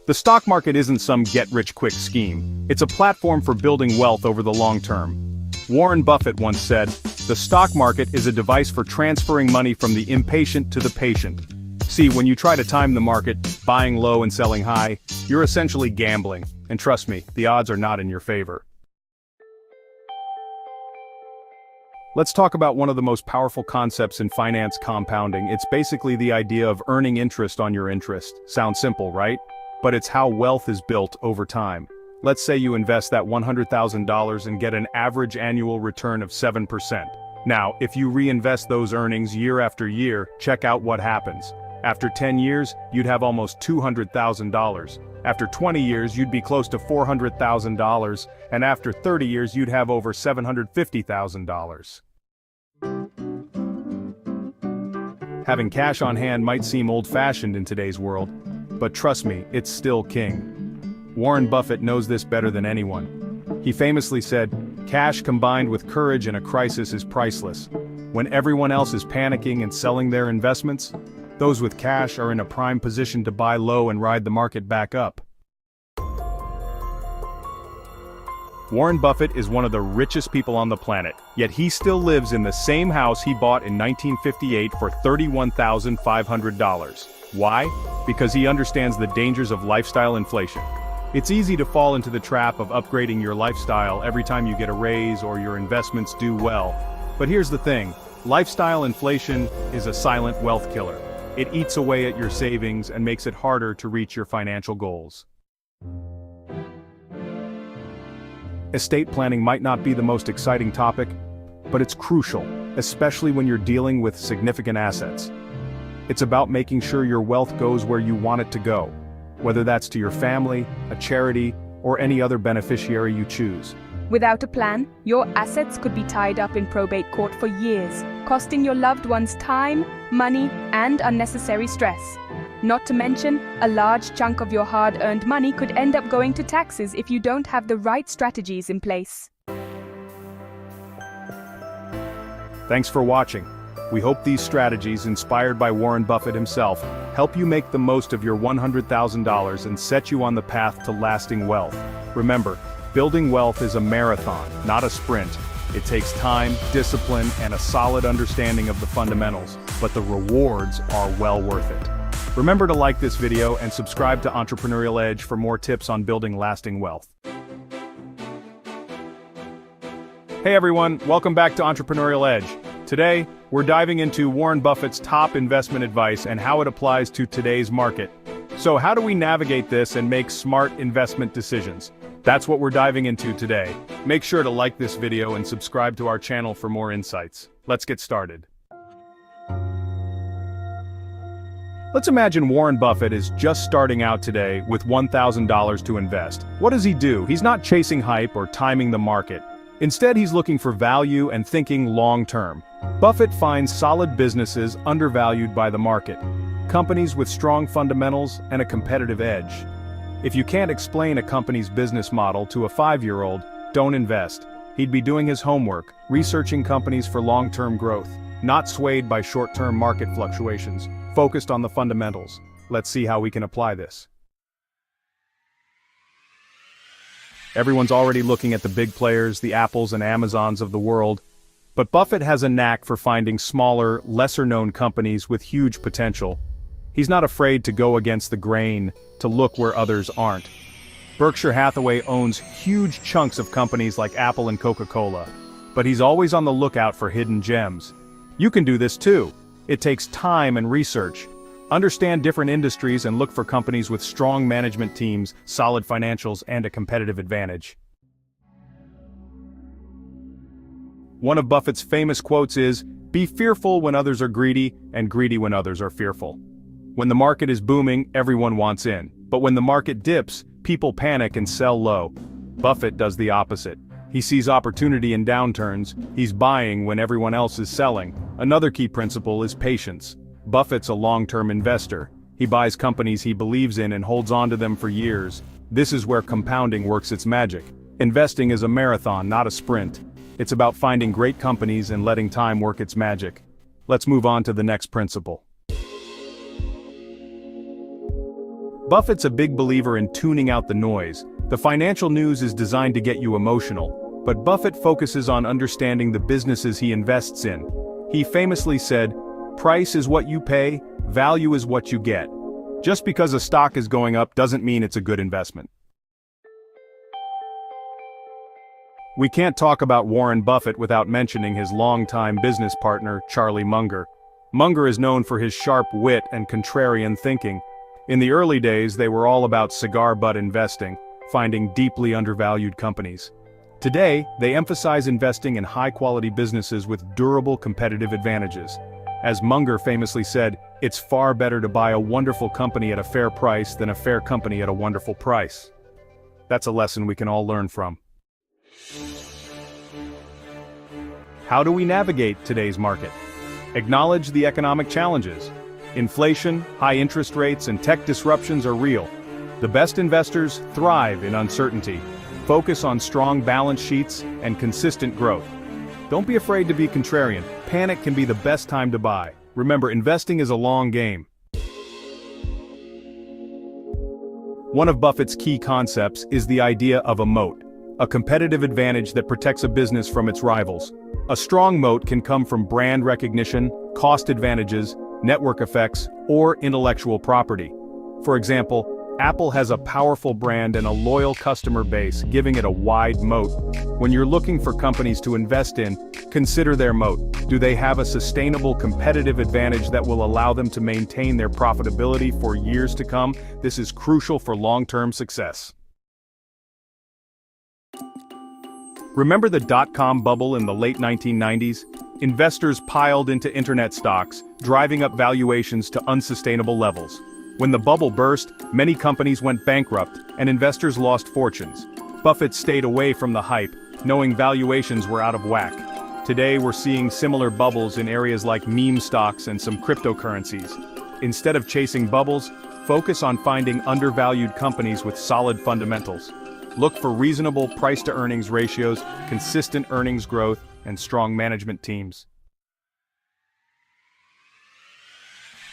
The stock market isn't some get-rich-quick scheme. It's a platform for building wealth over the long term. Warren Buffett once said, "The stock market is a device for transferring money from the impatient to the patient." See, when you try to time the market, buying low and selling high, you're essentially gambling. And trust me, the odds are not in your favor. Let's talk about one of the most powerful concepts in finance, compounding. It's basically the idea of earning interest on your interest. Sounds simple, right? But it's how wealth is built over time. Let's say you invest that $100,000 and get an average annual return of 7%. Now, if you reinvest those earnings year after year, check out what happens. After 10 years, you'd have almost $200,000. After 20 years, you'd be close to $400,000, and after 30 years, you'd have over $750,000. Having cash on hand might seem old-fashioned in today's world, but trust me, it's still king. Warren Buffett knows this better than anyone. He famously said, "Cash combined with courage in a crisis is priceless." When everyone else is panicking and selling their investments, those with cash are in a prime position to buy low and ride the market back up. Warren Buffett is one of the richest people on the planet, yet he still lives in the same house he bought in 1958 for $31,500. Why? Because he understands the dangers of lifestyle inflation. It's easy to fall into the trap of upgrading your lifestyle every time you get a raise or your investments do well. But here's the thing, lifestyle inflation is a silent wealth killer. It eats away at your savings and makes it harder to reach your financial goals. Estate planning might not be the most exciting topic, but it's crucial, especially when you're dealing with significant assets. It's about making sure your wealth goes where you want it to go, whether that's to your family, a charity, or any other beneficiary you choose. Without a plan, your assets could be tied up in probate court for years, costing your loved ones time, money, and unnecessary stress. Not to mention, a large chunk of your hard-earned money could end up going to taxes if you don't have the right strategies in place. Thanks for watching. We hope these strategies, inspired by Warren Buffett himself, help you make the most of your $100,000 and set you on the path to lasting wealth. Remember, building wealth is a marathon, not a sprint. It takes time, discipline, and a solid understanding of the fundamentals, but the rewards are well worth it. Remember to like this video and subscribe to Entrepreneurial Edge for more tips on building lasting wealth. Hey everyone, welcome back to Entrepreneurial Edge. Today, we're diving into Warren Buffett's top investment advice and how it applies to today's market. So how do we navigate this and make smart investment decisions? That's what we're diving into today. Make sure to like this video and subscribe to our channel for more insights. Let's get started. Let's imagine Warren Buffett is just starting out today with $1,000 to invest. What does he do? He's not chasing hype or timing the market. Instead, he's looking for value and thinking long-term. Buffett finds solid businesses undervalued by the market, companies with strong fundamentals and a competitive edge. If you can't explain a company's business model to a 5-year-old, don't invest. He'd be doing his homework, researching companies for long-term growth, not swayed by short-term market fluctuations, focused on the fundamentals. Let's see how we can apply this. Everyone's already looking at the big players, the Apples and Amazons of the world, but Buffett has a knack for finding smaller, lesser-known companies with huge potential. He's not afraid to go against the grain, to look where others aren't. Berkshire Hathaway owns huge chunks of companies like Apple and Coca-Cola, but he's always on the lookout for hidden gems. You can do this too. It takes time and research. Understand different industries and look for companies with strong management teams, solid financials, and a competitive advantage. One of Buffett's famous quotes is, "Be fearful when others are greedy, and greedy when others are fearful." When the market is booming, everyone wants in. But when the market dips, people panic and sell low. Buffett does the opposite. He sees opportunity in downturns, he's buying when everyone else is selling. Another key principle is patience. Buffett's a long-term investor. He buys companies he believes in and holds on to them for years. This is where compounding works its magic. Investing is a marathon, not a sprint. It's about finding great companies and letting time work its magic. Let's move on to the next principle. Buffett's a big believer in tuning out the noise. The financial news is designed to get you emotional, but Buffett focuses on understanding the businesses he invests in. He famously said, "Price is what you pay, value is what you get." Just because a stock is going up doesn't mean it's a good investment. We can't talk about Warren Buffett without mentioning his longtime business partner, Charlie Munger. Munger is known for his sharp wit and contrarian thinking. In the early days, they were all about cigar butt investing, finding deeply undervalued companies. Today, they emphasize investing in high-quality businesses with durable competitive advantages. As Munger famously said, "It's far better to buy a wonderful company at a fair price than a fair company at a wonderful price." That's a lesson we can all learn from. How do we navigate today's market? Acknowledge the economic challenges. Inflation, high interest rates, and tech disruptions are real. The best investors thrive in uncertainty. Focus on strong balance sheets and consistent growth. Don't be afraid to be contrarian. Panic can be the best time to buy. Remember, investing is a long game. One of Buffett's key concepts is the idea of a moat, a competitive advantage that protects a business from its rivals. A strong moat can come from brand recognition, cost advantages, network effects, or intellectual property. For example, Apple has a powerful brand and a loyal customer base, giving it a wide moat. When you're looking for companies to invest in, consider their moat. Do they have a sustainable competitive advantage that will allow them to maintain their profitability for years to come? This is crucial for long-term success. Remember the dot-com bubble in the late 1990s? Investors piled into internet stocks, driving up valuations to unsustainable levels. When the bubble burst, many companies went bankrupt, and investors lost fortunes. Buffett stayed away from the hype, knowing valuations were out of whack. Today we're seeing similar bubbles in areas like meme stocks and some cryptocurrencies. Instead of chasing bubbles, focus on finding undervalued companies with solid fundamentals. Look for reasonable price-to-earnings ratios, consistent earnings growth, and strong management teams.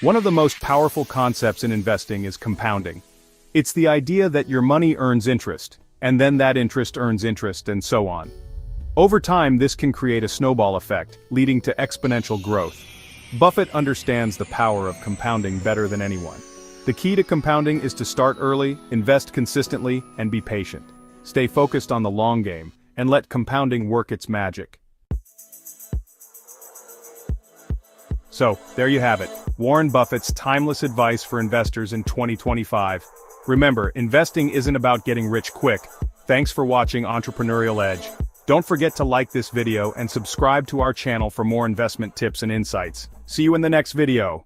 One of the most powerful concepts in investing is compounding. It's the idea that your money earns interest, and then that interest earns interest, and so on. Over time, this can create a snowball effect, leading to exponential growth. Buffett understands the power of compounding better than anyone. The key to compounding is to start early, invest consistently, and be patient. Stay focused on the long game, and let compounding work its magic. So, there you have it, Warren Buffett's timeless advice for investors in 2025. Remember, investing isn't about getting rich quick. Thanks for watching Entrepreneurial Edge. Don't forget to like this video and subscribe to our channel for more investment tips and insights. See you in the next video.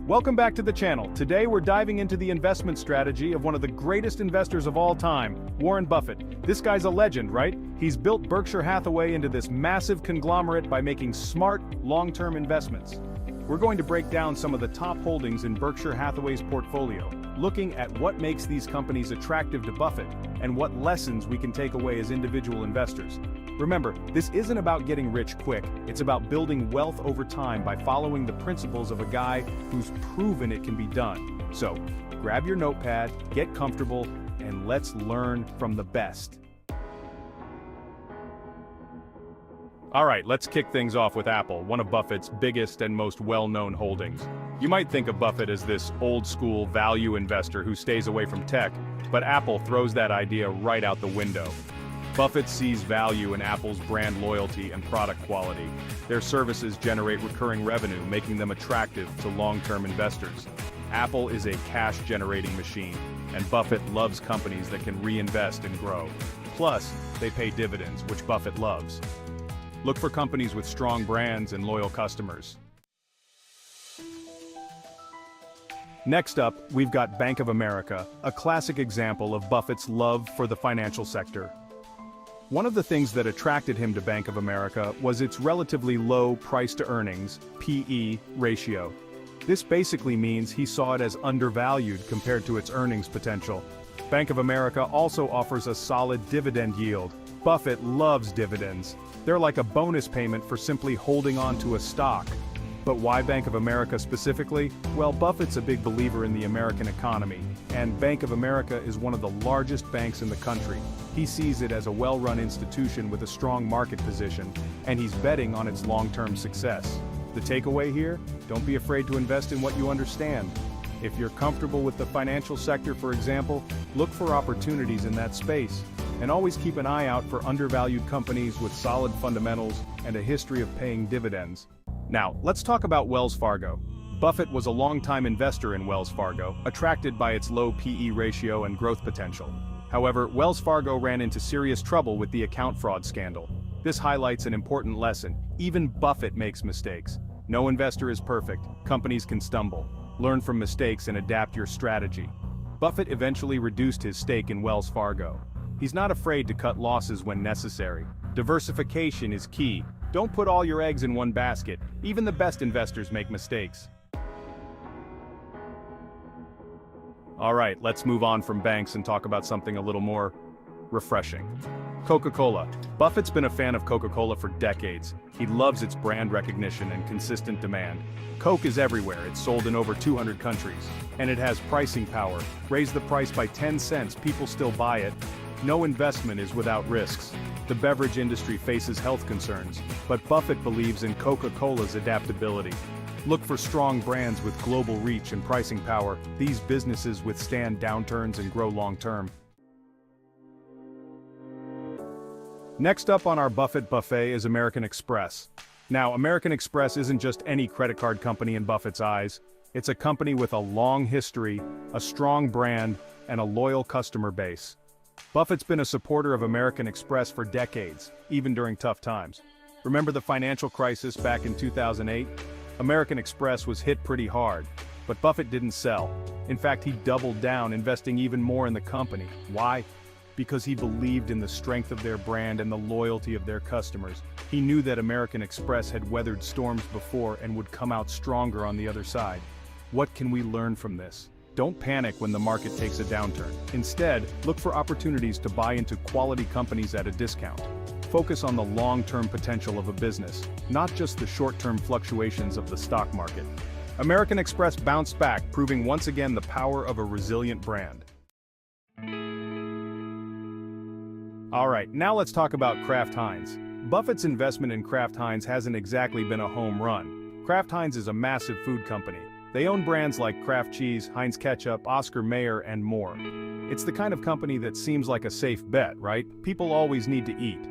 Welcome back to the channel. Today we're diving into the investment strategy of one of the greatest investors of all time, Warren Buffett. This guy's a legend, right? He's built Berkshire Hathaway into this massive conglomerate by making smart, long-term investments. We're going to break down some of the top holdings in Berkshire Hathaway's portfolio, looking at what makes these companies attractive to Buffett and what lessons we can take away as individual investors. Remember, this isn't about getting rich quick, it's about building wealth over time by following the principles of a guy who's proven it can be done. So, grab your notepad, get comfortable, and let's learn from the best. Alright, let's kick things off with Apple, one of Buffett's biggest and most well-known holdings. You might think of Buffett as this old-school value investor who stays away from tech, but Apple throws that idea right out the window. Buffett sees value in Apple's brand loyalty and product quality. Their services generate recurring revenue, making them attractive to long-term investors. Apple is a cash-generating machine, and Buffett loves companies that can reinvest and grow. Plus, they pay dividends, which Buffett loves. Look for companies with strong brands and loyal customers. Next up, we've got Bank of America, a classic example of Buffett's love for the financial sector. One of the things that attracted him to Bank of America was its relatively low price-to-earnings (PE) ratio. This basically means he saw it as undervalued compared to its earnings potential. Bank of America also offers a solid dividend yield. Buffett loves dividends. They're like a bonus payment for simply holding on to a stock. But why Bank of America specifically? Well, Buffett's a big believer in the American economy, and Bank of America is one of the largest banks in the country. He sees it as a well-run institution with a strong market position, and he's betting on its long-term success. The takeaway here? Don't be afraid to invest in what you understand. If you're comfortable with the financial sector, for example, look for opportunities in that space. And always keep an eye out for undervalued companies with solid fundamentals and a history of paying dividends. Now, let's talk about Wells Fargo. Buffett was a longtime investor in Wells Fargo, attracted by its low PE ratio and growth potential. However, Wells Fargo ran into serious trouble with the account fraud scandal. This highlights an important lesson. Even Buffett makes mistakes. No investor is perfect. Companies can stumble. Learn from mistakes and adapt your strategy. Buffett eventually reduced his stake in Wells Fargo. He's not afraid to cut losses when necessary. Diversification is key. Don't put all your eggs in one basket. Even the best investors make mistakes. All right, let's move on from banks and talk about something a little more refreshing. Coca-Cola. Buffett's been a fan of Coca-Cola for decades. He loves its brand recognition and consistent demand. Coke is everywhere, it's sold in over 200 countries. And it has pricing power. Raise the price by 10 cents, people still buy it. No investment is without risks. The beverage industry faces health concerns, but Buffett believes in Coca-Cola's adaptability. Look for strong brands with global reach and pricing power. These businesses withstand downturns and grow long-term. Next up on our Buffett buffet is American Express. Now, American Express isn't just any credit card company in Buffett's eyes. It's a company with a long history, a strong brand, and a loyal customer base. Buffett's been a supporter of American Express for decades, even during tough times. Remember the financial crisis back in 2008? American Express was hit pretty hard, but Buffett didn't sell. In fact, he doubled down, investing even more in the company. Why? Because he believed in the strength of their brand and the loyalty of their customers. He knew that American Express had weathered storms before and would come out stronger on the other side. What can we learn from this? Don't panic when the market takes a downturn. Instead, look for opportunities to buy into quality companies at a discount. Focus on the long-term potential of a business, not just the short-term fluctuations of the stock market. American Express bounced back, proving once again the power of a resilient brand. All right, now let's talk about Kraft Heinz. Buffett's investment in Kraft Heinz hasn't exactly been a home run. Kraft Heinz is a massive food company. They own brands like Kraft Cheese, Heinz Ketchup, Oscar Mayer, and more. It's the kind of company that seems like a safe bet, right? People always need to eat.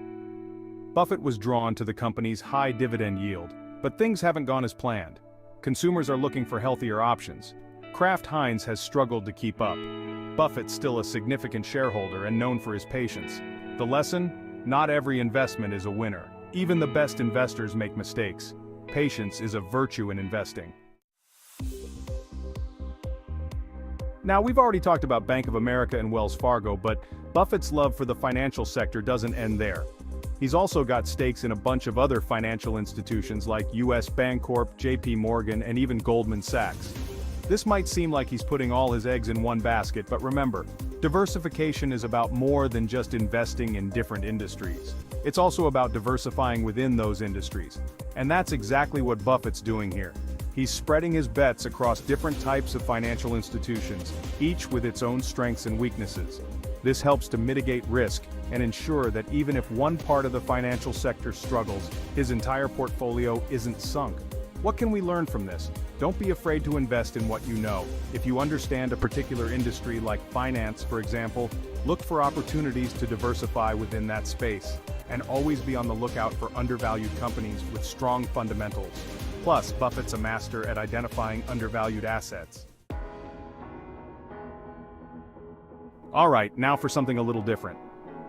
Buffett was drawn to the company's high dividend yield, but things haven't gone as planned. Consumers are looking for healthier options. Kraft Heinz has struggled to keep up. Buffett's still a significant shareholder and known for his patience. The lesson? Not every investment is a winner. Even the best investors make mistakes. Patience is a virtue in investing. Now, we've already talked about Bank of America and Wells Fargo, but Buffett's love for the financial sector doesn't end there. He's also got stakes in a bunch of other financial institutions like US Bancorp, JP Morgan, and even Goldman Sachs. This might seem like he's putting all his eggs in one basket, but remember, diversification is about more than just investing in different industries. It's also about diversifying within those industries. And that's exactly what Buffett's doing here. He's spreading his bets across different types of financial institutions, each with its own strengths and weaknesses. This helps to mitigate risk and ensure that even if one part of the financial sector struggles, his entire portfolio isn't sunk. What can we learn from this? Don't be afraid to invest in what you know. If you understand a particular industry like finance, for example, look for opportunities to diversify within that space. And always be on the lookout for undervalued companies with strong fundamentals. Plus, Buffett's a master at identifying undervalued assets. All right, now for something a little different.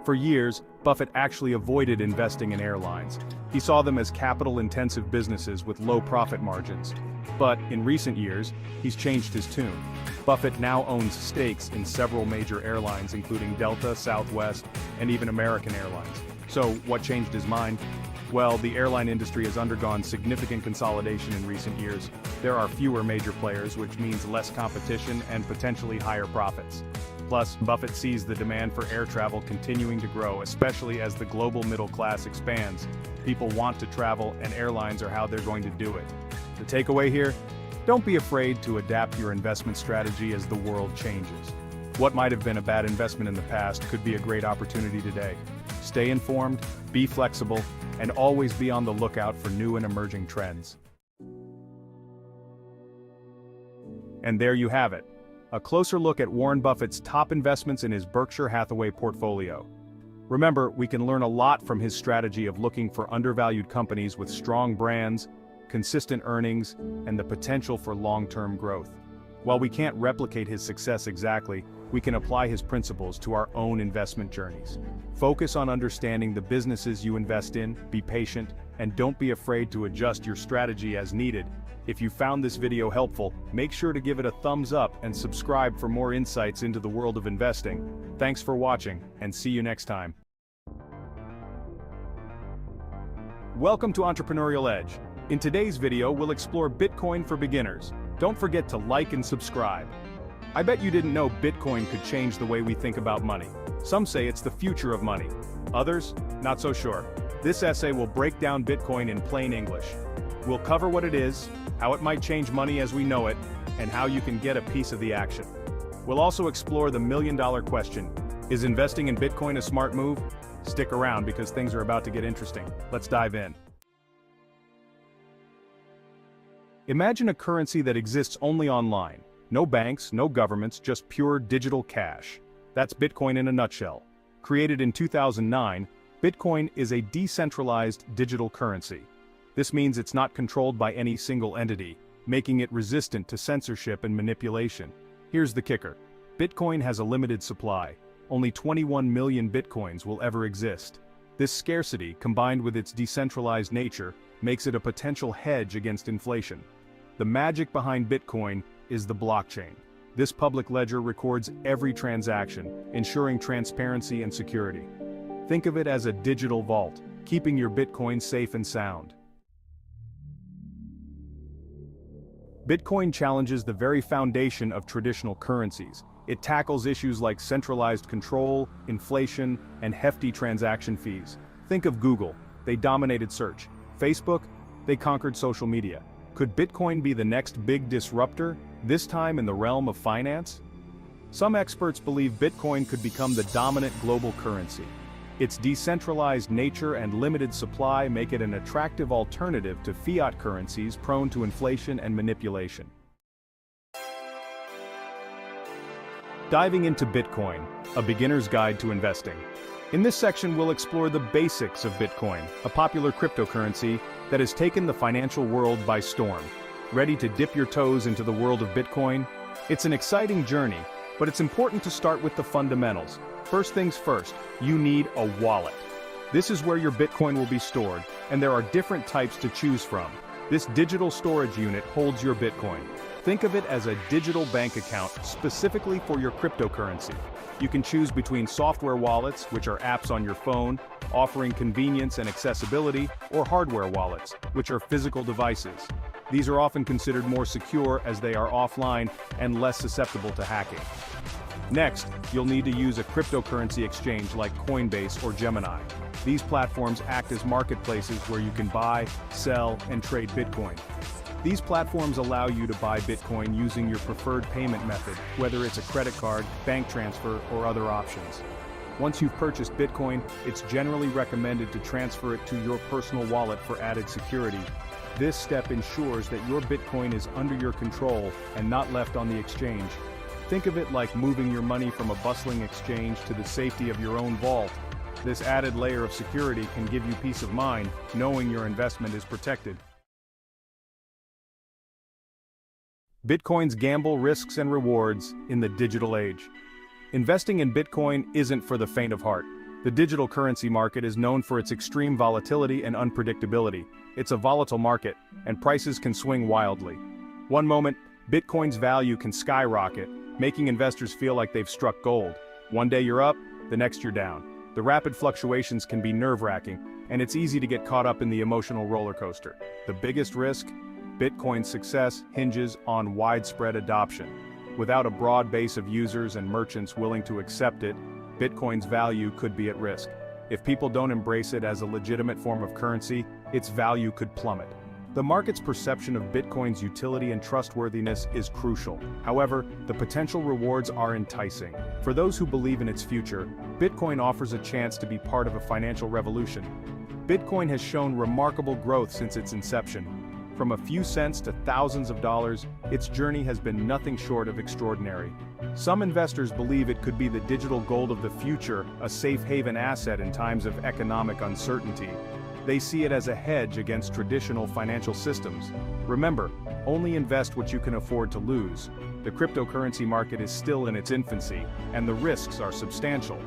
For years, Buffett actually avoided investing in airlines. He saw them as capital-intensive businesses with low profit margins. But, in recent years, he's changed his tune. Buffett now owns stakes in several major airlines including Delta, Southwest, and even American Airlines. So, what changed his mind? Well, the airline industry has undergone significant consolidation in recent years. There are fewer major players, which means less competition and potentially higher profits. Plus, Buffett sees the demand for air travel continuing to grow, especially as the global middle class expands. People want to travel, and airlines are how they're going to do it. The takeaway here? Don't be afraid to adapt your investment strategy as the world changes. What might have been a bad investment in the past could be a great opportunity today. Stay informed, be flexible, and always be on the lookout for new and emerging trends. And there you have it. A closer look at Warren Buffett's top investments in his Berkshire Hathaway portfolio. Remember, we can learn a lot from his strategy of looking for undervalued companies with strong brands, consistent earnings, and the potential for long-term growth. While we can't replicate his success exactly, we can apply his principles to our own investment journeys. Focus on understanding the businesses you invest in, be patient, and don't be afraid to adjust your strategy as needed. If you found this video helpful, make sure to give it a thumbs up and subscribe for more insights into the world of investing. Thanks for watching, and see you next time. Welcome to Entrepreneurial Edge. In today's video, we'll explore Bitcoin for beginners. Don't forget to like and subscribe. I bet you didn't know Bitcoin could change the way we think about money. Some say it's the future of money. Others, not so sure. This essay will break down Bitcoin in plain English. We'll cover what it is, how it might change money as we know it, and how you can get a piece of the action. We'll also explore the million-dollar question. Is investing in Bitcoin a smart move? Stick around because things are about to get interesting. Let's dive in. Imagine a currency that exists only online. No banks, no governments, just pure digital cash. That's Bitcoin in a nutshell. Created in 2009, Bitcoin is a decentralized digital currency. This means it's not controlled by any single entity, making it resistant to censorship and manipulation. Here's the kicker. Bitcoin has a limited supply. Only 21 million Bitcoins will ever exist. This scarcity, combined with its decentralized nature, makes it a potential hedge against inflation. The magic behind Bitcoin is the blockchain. This public ledger records every transaction, ensuring transparency and security. Think of it as a digital vault, keeping your Bitcoin safe and sound. Bitcoin challenges the very foundation of traditional currencies. It tackles issues like centralized control, inflation, and hefty transaction fees. Think of Google. They dominated search. Facebook? They conquered social media. Could Bitcoin be the next big disruptor, this time in the realm of finance? Some experts believe Bitcoin could become the dominant global currency. Its decentralized nature and limited supply make it an attractive alternative to fiat currencies prone to inflation and manipulation. Diving into Bitcoin, a beginner's guide to investing. In this section, we'll explore the basics of Bitcoin, a popular cryptocurrency that has taken the financial world by storm. Ready to dip your toes into the world of Bitcoin? It's an exciting journey, but it's important to start with the fundamentals. First things first, you need a wallet. This is where your Bitcoin will be stored, and there are different types to choose from. This digital storage unit holds your Bitcoin. Think of it as a digital bank account specifically for your cryptocurrency. You can choose between software wallets, which are apps on your phone, offering convenience and accessibility, or hardware wallets, which are physical devices. These are often considered more secure as they are offline and less susceptible to hacking. Next, you'll need to use a cryptocurrency exchange like Coinbase or Gemini. These platforms act as marketplaces where you can buy, sell, and trade Bitcoin. These platforms allow you to buy Bitcoin using your preferred payment method, whether it's a credit card, bank transfer, or other options. Once you've purchased Bitcoin, it's generally recommended to transfer it to your personal wallet for added security. This step ensures that your Bitcoin is under your control and not left on the exchange. Think of it like moving your money from a bustling exchange to the safety of your own vault. This added layer of security can give you peace of mind, knowing your investment is protected. Bitcoin's gamble, risks, and rewards in the digital age. Investing in Bitcoin isn't for the faint of heart. The digital currency market is known for its extreme volatility and unpredictability. It's a volatile market, and prices can swing wildly. One moment, Bitcoin's value can skyrocket, making investors feel like they've struck gold. One day you're up, the next you're down. The rapid fluctuations can be nerve-wracking, and it's easy to get caught up in the emotional roller coaster. The biggest risk? Bitcoin's success hinges on widespread adoption. Without a broad base of users and merchants willing to accept it, Bitcoin's value could be at risk. If people don't embrace it as a legitimate form of currency, its value could plummet. The market's perception of Bitcoin's utility and trustworthiness is crucial. However, the potential rewards are enticing. For those who believe in its future, Bitcoin offers a chance to be part of a financial revolution. Bitcoin has shown remarkable growth since its inception. From a few cents to thousands of dollars, its journey has been nothing short of extraordinary. Some investors believe it could be the digital gold of the future, a safe haven asset in times of economic uncertainty. They see it as a hedge against traditional financial systems. Remember, only invest what you can afford to lose. The cryptocurrency market is still in its infancy, and the risks are substantial.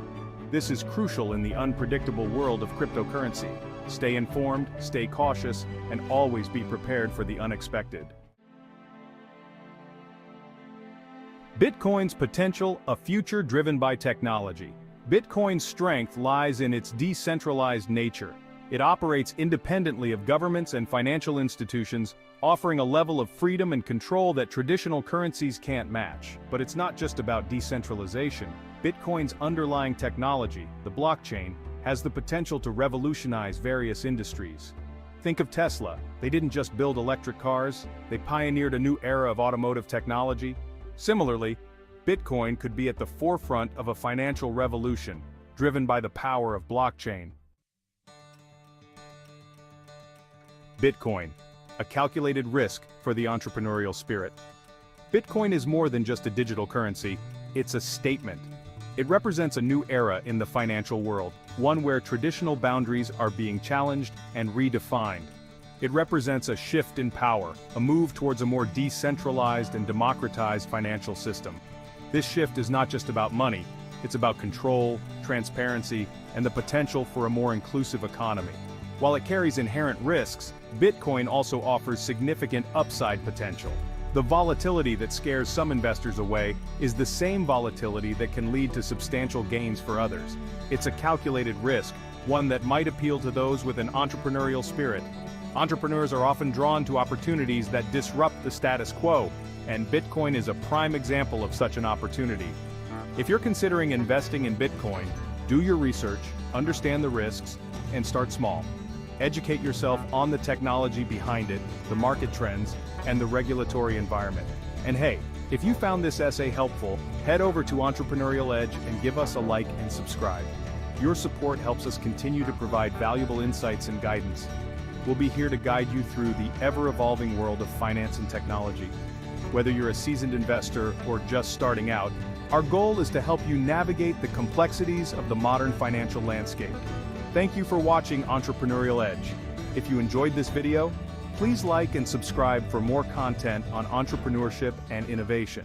This is crucial in the unpredictable world of cryptocurrency. Stay informed, stay cautious, and always be prepared for the unexpected. Bitcoin's potential, a future driven by technology. Bitcoin's strength lies in its decentralized nature. It operates independently of governments and financial institutions, offering a level of freedom and control that traditional currencies can't match. But it's not just about decentralization. Bitcoin's underlying technology, the blockchain, has the potential to revolutionize various industries. Think of Tesla. They didn't just build electric cars, they pioneered a new era of automotive technology. Similarly, Bitcoin could be at the forefront of a financial revolution, driven by the power of blockchain. Bitcoin, a calculated risk for the entrepreneurial spirit. Bitcoin is more than just a digital currency, it's a statement. It represents a new era in the financial world, one where traditional boundaries are being challenged and redefined. It represents a shift in power, a move towards a more decentralized and democratized financial system. This shift is not just about money, it's about control, transparency, and the potential for a more inclusive economy. While it carries inherent risks, Bitcoin also offers significant upside potential. The volatility that scares some investors away is the same volatility that can lead to substantial gains for others. It's a calculated risk, one that might appeal to those with an entrepreneurial spirit. Entrepreneurs are often drawn to opportunities that disrupt the status quo, and Bitcoin is a prime example of such an opportunity. If you're considering investing in Bitcoin, do your research, understand the risks, and start small. Educate yourself on the technology behind it, the market trends, and the regulatory environment. And hey, if you found this essay helpful, head over to Entrepreneurial Edge and give us a like and subscribe. Your support helps us continue to provide valuable insights and guidance. We'll be here to guide you through the ever-evolving world of finance and technology. Whether you're a seasoned investor or just starting out, our goal is to help you navigate the complexities of the modern financial landscape. Thank you for watching Entrepreneurial Edge. If you enjoyed this video, please like and subscribe for more content on entrepreneurship and innovation.